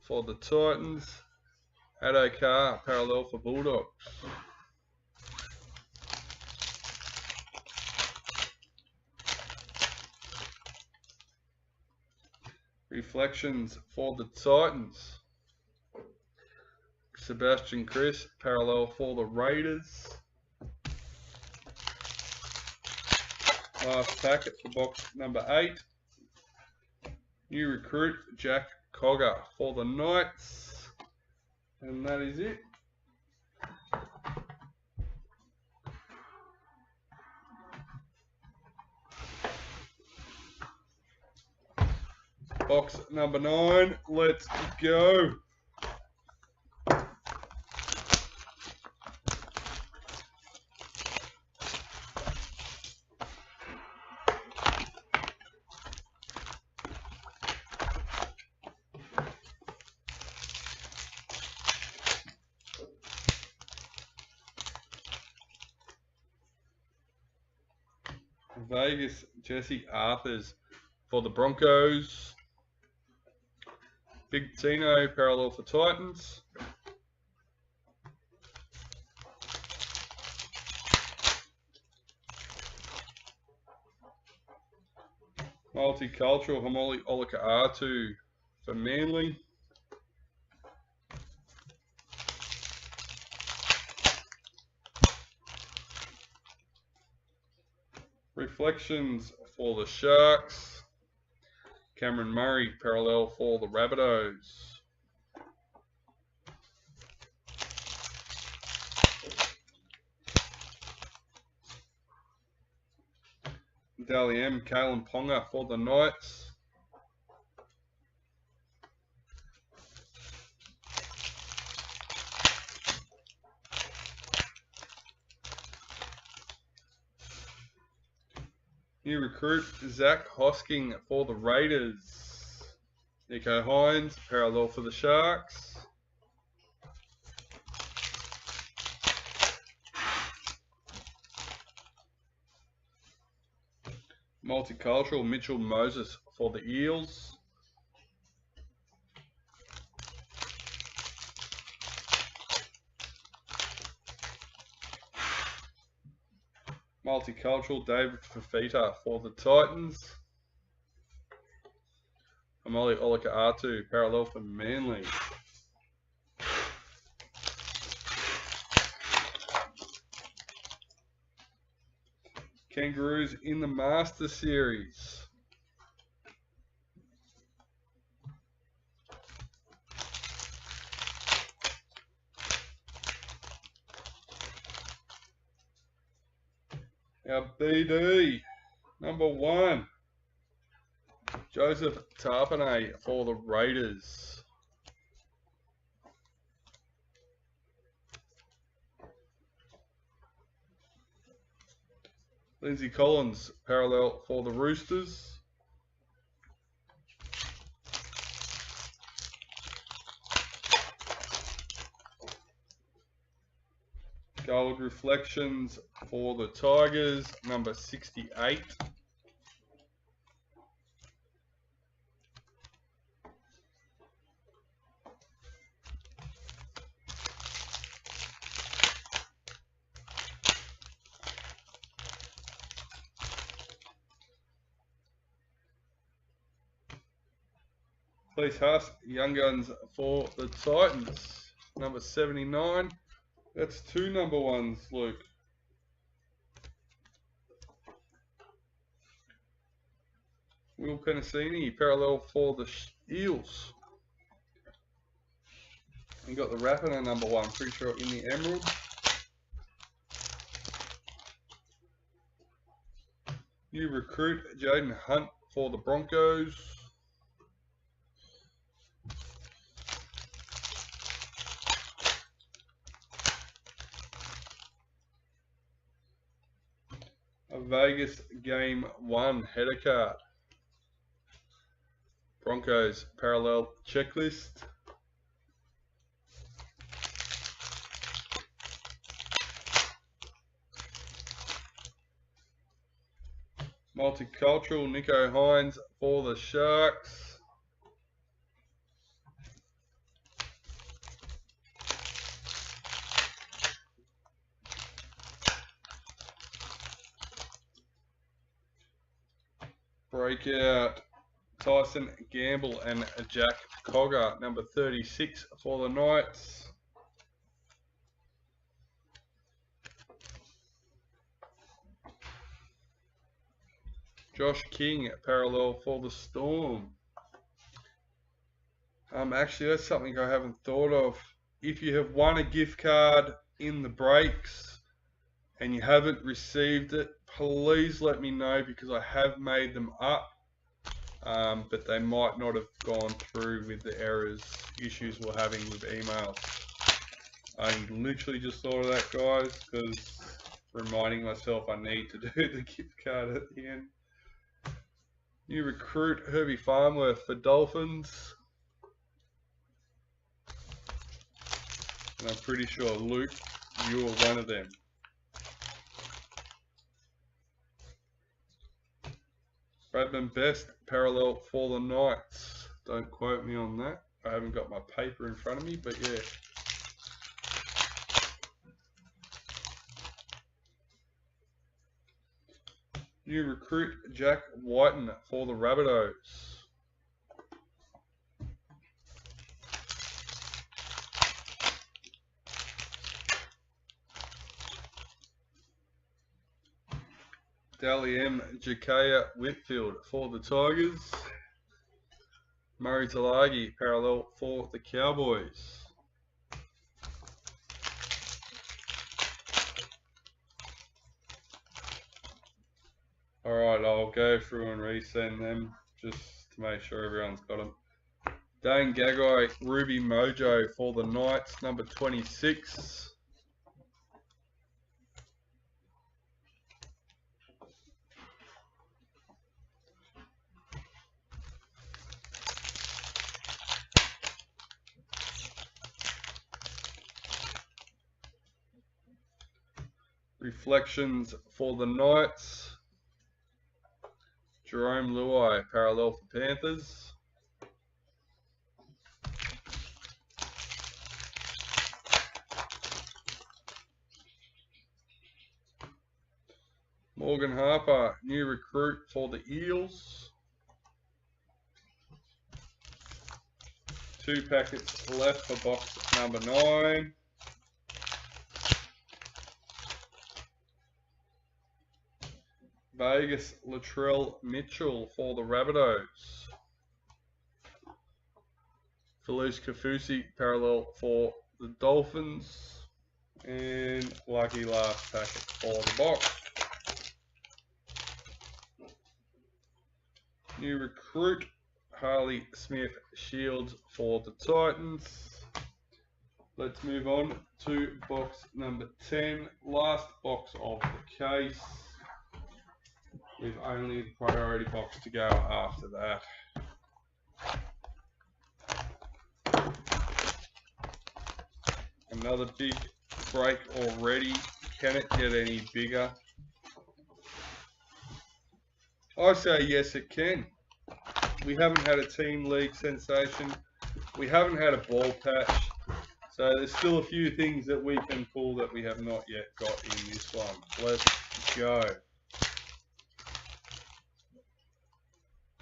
for the Titans. Addo Carr, parallel for Bulldogs. Reflections for the Titans. Sebastian Chris, parallel for the Raiders. Last packet for box number 8. New recruit Jack Cogger for the Knights. And that is it. Box number 9, let's go. Vegas Jesse Arthurs for the Broncos. Big Tino, parallel for Titans. Multicultural, Hamoli Olaka-Atu for Manly. Reflections for the Sharks. Cameron Murray, parallel for the Rabbitohs. Dally M, Kalen Ponga for the Knights. New recruit Zach Hosking for the Raiders. Nico Hines, parallel for the Sharks. Multicultural Mitchell Moses for the Eels. Multicultural David Fafita for the Titans. Hamoli Olaka-Atu, parallel for Manly. Kangaroos in the Master Series. Our BD, number 1, Joseph Tarpanay for the Raiders. Lindsay Collins, parallel for the Roosters. Gold Reflections for the Tigers, number 68. Please Huss, Young Guns for the Titans. Number 79. That's 2 number 1s, Luke. Will Penasini, parallel for the Eels. You got the Rapiner number 1, pretty sure in the Emerald. New recruit, Jaden Hunt for the Broncos. A Vegas Game 1 header card. Broncos parallel checklist. Multicultural, Nico Hines for the Sharks. Breakout, Tyson Gamble and Jack Cogger, number 36 for the Knights. Josh King, parallel for the Storm. Actually, that's something I haven't thought of. If you have won a gift card in the breaks and you haven't received it, please let me know, because I have made them up, but they might not have gone through with the issues we're having with emails. I literally just thought of that, guys, because reminding myself I need to do the gift card at the end. New recruit, Herbie Farnworth for Dolphins. And I'm pretty sure, Luke, you are one of them. Bradman Best, parallel for the Knights. Don't quote me on that. I haven't got my paper in front of me, but yeah. New recruit, Jack Whiten for the Rabbitohs. Dally M. Jakaya Whitfield for the Tigers. Murray Talagi, parallel for the Cowboys. Alright, I'll go through and resend them just to make sure everyone's got them. Dane Gagai, Ruby Mojo for the Knights, number 26. Reflections for the Knights. Jerome Luai, parallel for Panthers. Morgan Harper, new recruit for the Eels. 2 packets left for box number 9. Vegas Latrell Mitchell for the Rabbitohs. Felice Kafusi, parallel for the Dolphins. And lucky last packet for the box. New recruit, Harley Smith Shields for the Titans. Let's move on to box number 10. Last box of the case, with only the priority box to go after that. Another big break already. Can it get any bigger? I say yes, it can. We haven't had a team league sensation. We haven't had a ball patch. So there's still a few things that we can pull that we have not yet got in this one. Let's go.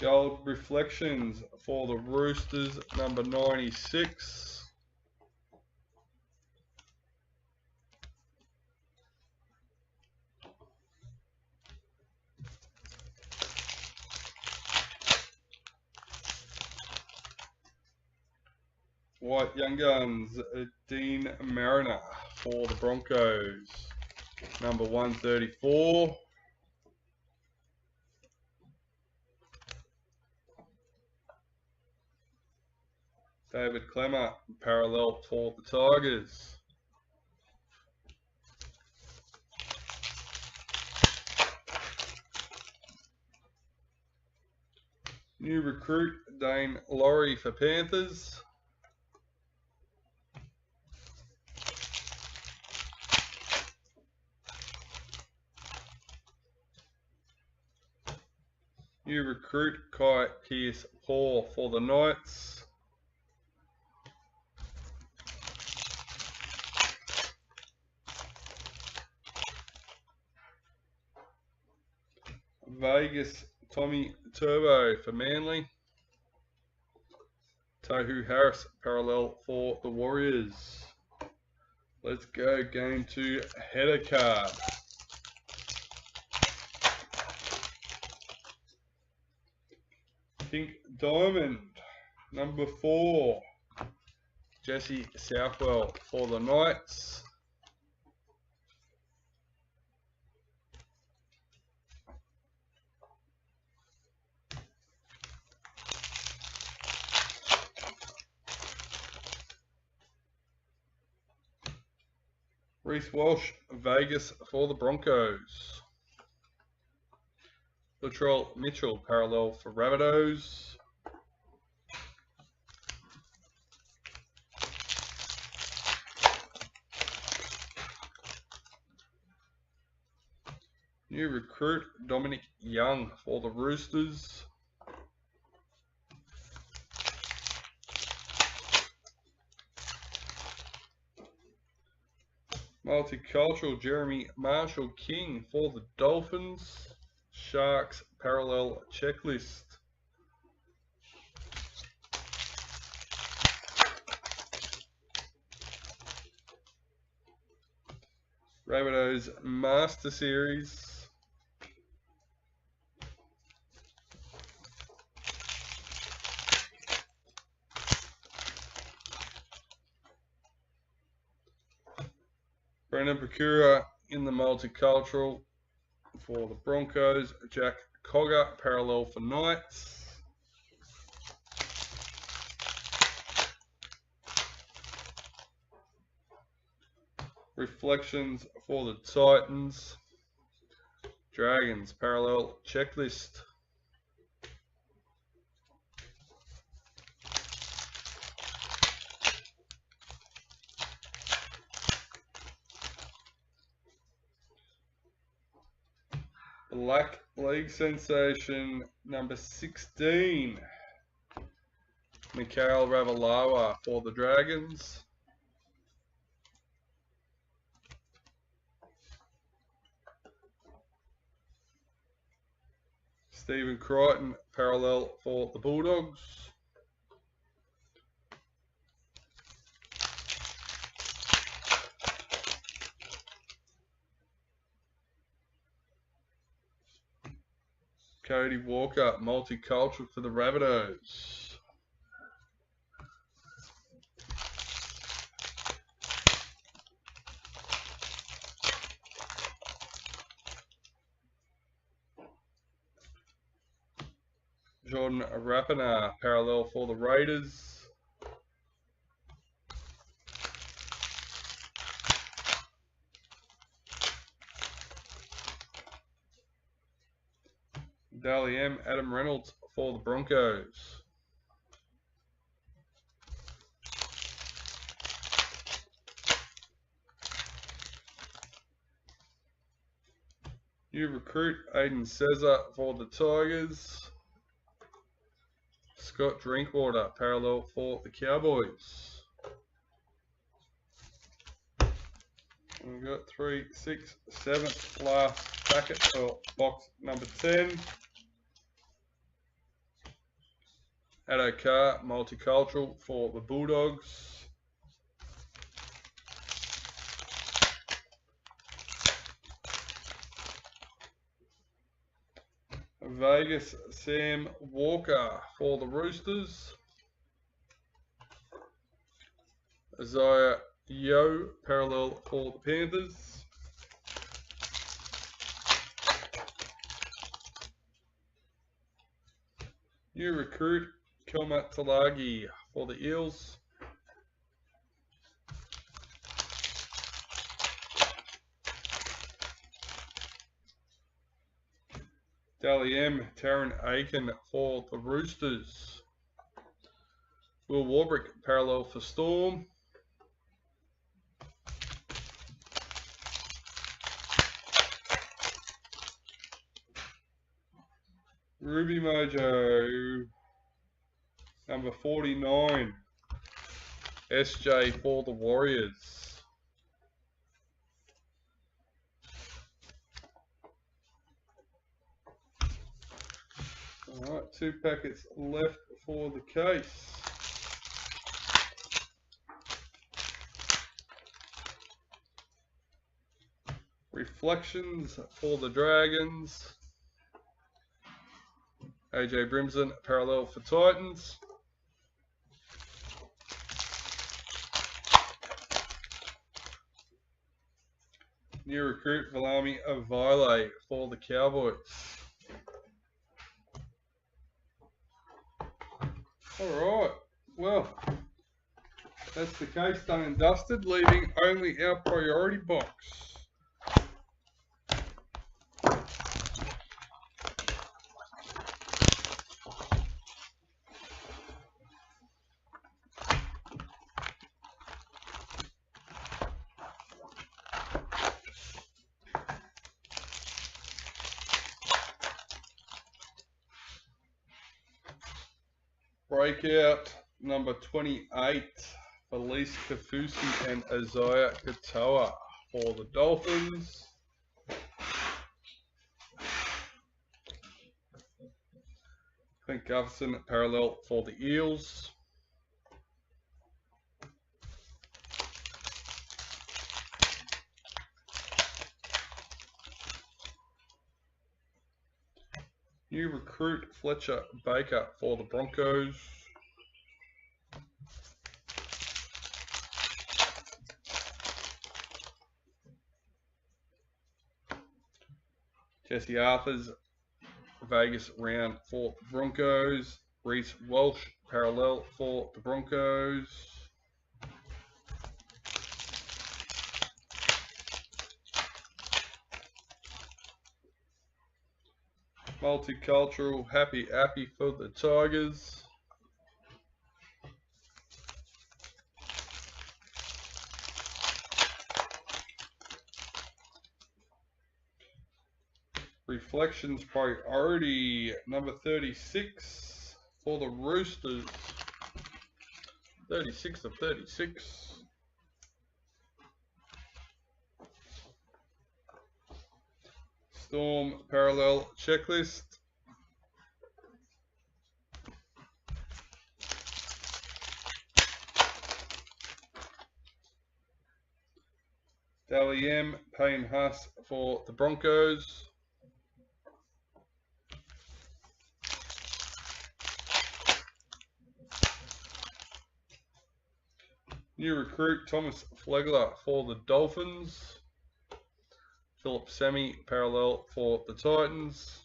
Gold reflections for the Roosters, number 96. White Young Guns, Dean Mariner for the Broncos, number 134. David Clemmer, parallel for the Tigers. New recruit, Dane Laurie for Panthers. New recruit, Kai Pearce-Paul for the Knights. Vegas, Tommy Turbo for Manly. Tohu Harris, parallel for the Warriors. Let's go game 2 header card. Pink Diamond, number 4. Jesse Southwell for the Knights. Reece Walsh, Vegas for the Broncos. Latrell Mitchell, parallel for Rabbitohs. New recruit, Dominic Young for the Roosters. Multicultural, Jeremy Marshall King for the Dolphins. Sharks, parallel checklist. Rabbitohs Master Series. Brendan Procura in the multicultural for the Broncos. Jack Cogger, parallel for Knights. Reflections for the Titans. Dragons, parallel checklist. Black League sensation, number 16. Mikhail Ravalawa for the Dragons. Stephen Crichton, parallel for the Bulldogs. Cody Walker, multicultural for the Rabbitohs. Jordan Rapana, parallel for the Raiders. Dally M, Adam Reynolds for the Broncos. New recruit, Aiden Cesar for the Tigers. Scott Drinkwater, parallel for the Cowboys. We've got 3, 6, 7th last packet for box number 10. Adokar Multicultural for the Bulldogs. Vegas Sam Walker for the Roosters. Isaiah Yeo parallel for the Panthers. New recruit Kelma Talagi for the Eels. Dally M Taryn Aiken for the Roosters. Will Warbrick parallel for Storm. Ruby Mojo number 49 SJ for the Warriors. Alright, 2 packets left for the case. Reflections for the Dragons. AJ Brimson parallel for Titans. New recruit Valami Avile for the Cowboys. Alright, well, that's the case done and dusted, leaving only our priority box. Breakout number 28, Felice Kafusi and Isaiah Katoa for the Dolphins. Clint Gutherson parallel for the Eels. New recruit Fletcher Baker for the Broncos. Jesse Arthur's Vegas round for the Broncos. Reece Walsh parallel for the Broncos. Multicultural Happy for the Tigers. Reflections priority number 36 for the Roosters. 36 of 36. Storm parallel checklist. Dally M Payne Haas for the Broncos. New recruit Thomas Flegler for the Dolphins. Philip Semi parallel for the Titans.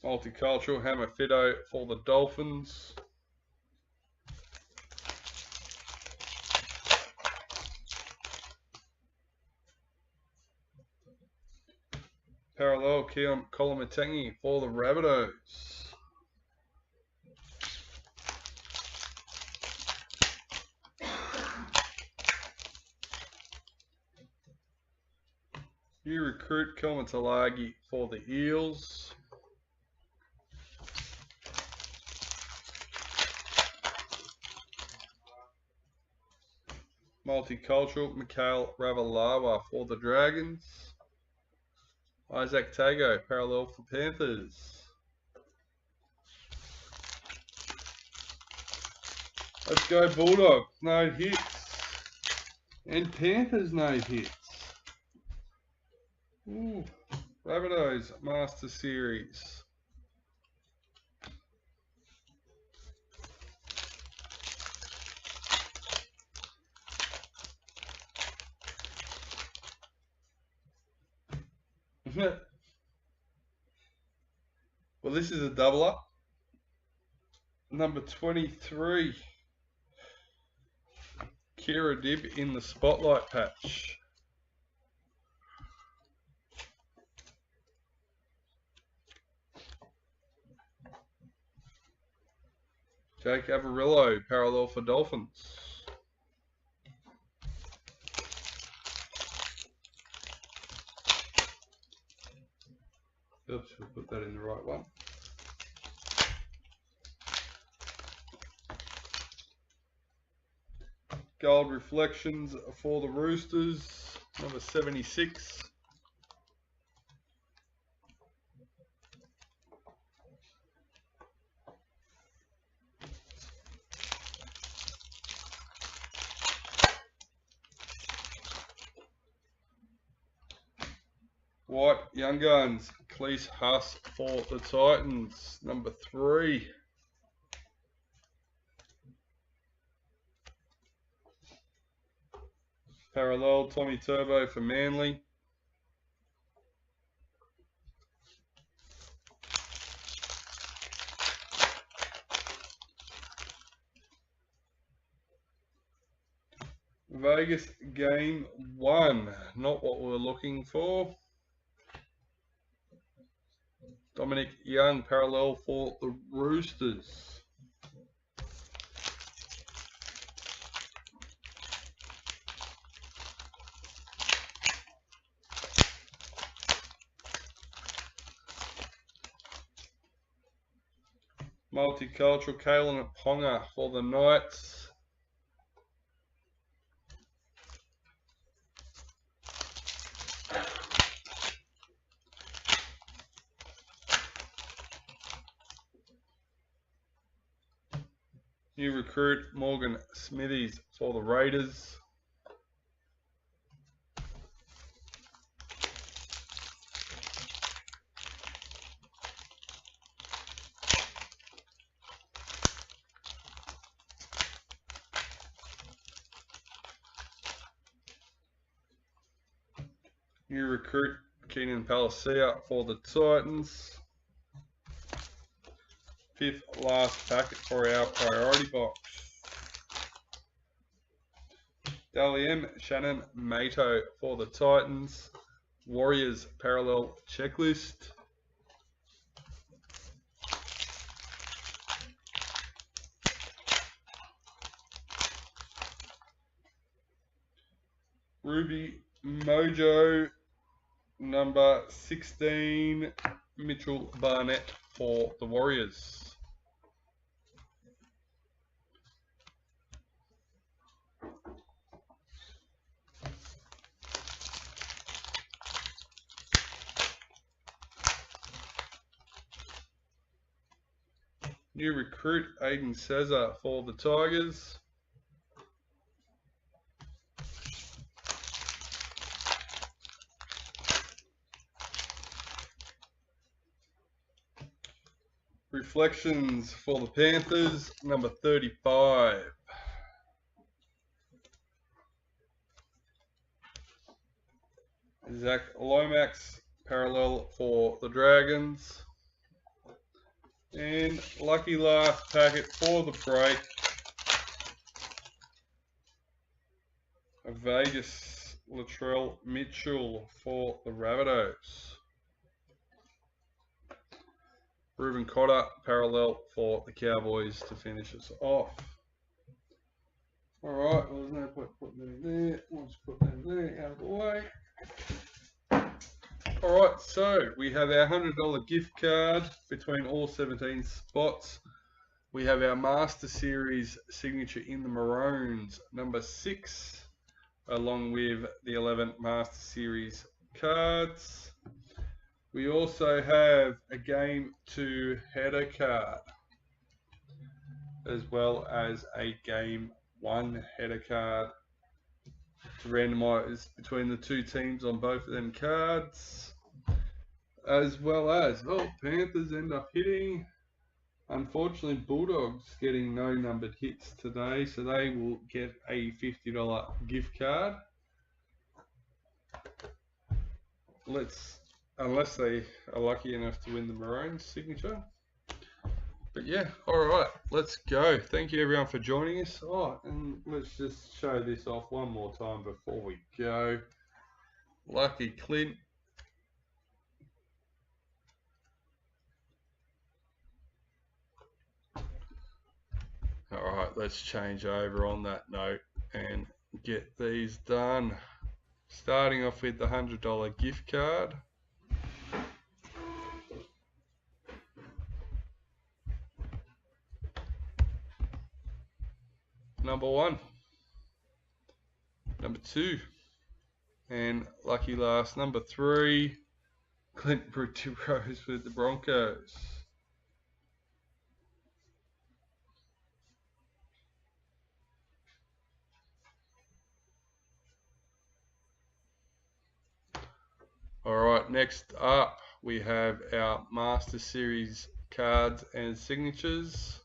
Multicultural Hammer Fido for the Dolphins. Parallel Keon Kolomatangi for the Rabbitohs. New recruit Kelma Talagi for the Eels. Multicultural, Mikhail Ravalawa for the Dragons. Isaac Tago, parallel for Panthers. Let's go Bulldogs, no hits. And Panthers, no hits. Ooh, Rabbitohs, Master Series. Well, this is a double up. Number 23. Kira Dib in the spotlight patch. Jake Averillo, parallel for Dolphins. Oops, we'll put that in the right one. Gold Reflections for the Roosters, number 76. White Young Guns, Cleese Huss for the Titans, number 3. Parallel Tommy Turbo for Manly. Vegas Game 1, not what we're looking for. Dominic Young, parallel for the Roosters. Multicultural, Kalen Ponga for the Knights. New recruit, Morgan Smithies for the Raiders. New recruit, Keenan Palacia for the Titans. 5th last packet for our priority box. Dally M, Shannon Mato for the Titans. Warriors parallel checklist. Ruby Mojo, number 16, Mitchell Barnett for the Warriors. New recruit, Aiden Cesar for the Tigers. Reflections for the Panthers, number 35. Zach Lomax, parallel for the Dragons. And lucky last packet for the break. A Vegas Latrell Mitchell for the Rabbitohs. Ruben Cotter, parallel for the Cowboys to finish us off. Alright, well, there's no point putting them in there. We'll just put them there out of the way. Alright, so we have our $100 gift card between all 17 spots. We have our Master Series signature in the Maroons, number 6. along with the 11 Master Series cards. We also have a Game 2 header card, as well as a Game 1 header card to randomise between the two teams on both of them cards. As well as, oh, Panthers end up hitting. Unfortunately, Bulldogs getting no numbered hits today, so they will get a $50 gift card. Unless they are lucky enough to win the Maroons signature. But yeah, alright, let's go. Thank you everyone for joining us. Oh, and let's just show this off one more time before we go. Lucky Clint. Alright, let's change over on that note and get these done. Starting off with the $100 gift card. Number 1. Number 2. And lucky last, number 3. Clint Rose with the Broncos. Alright, next up we have our Master Series cards and signatures.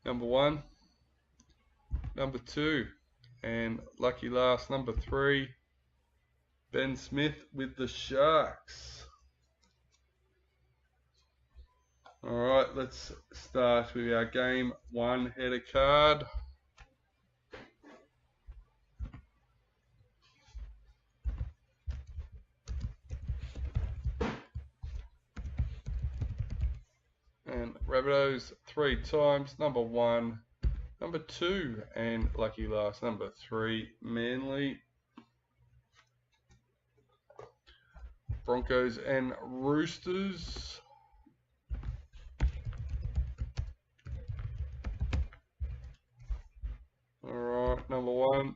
Number 1, number 2, and lucky last, number 3, Ben Smith with the Sharks. Alright, let's start with our Game 1 header card. And Rabbitohs 3 times, number 1, number 2, and lucky last, number 3, Manly. Broncos and Roosters. Alright, number 1,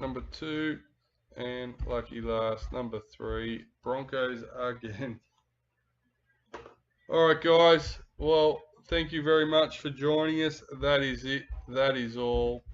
number 2, and lucky last, number 3, Broncos again. Alright guys, well, thank you very much for joining us. That is it. That is all.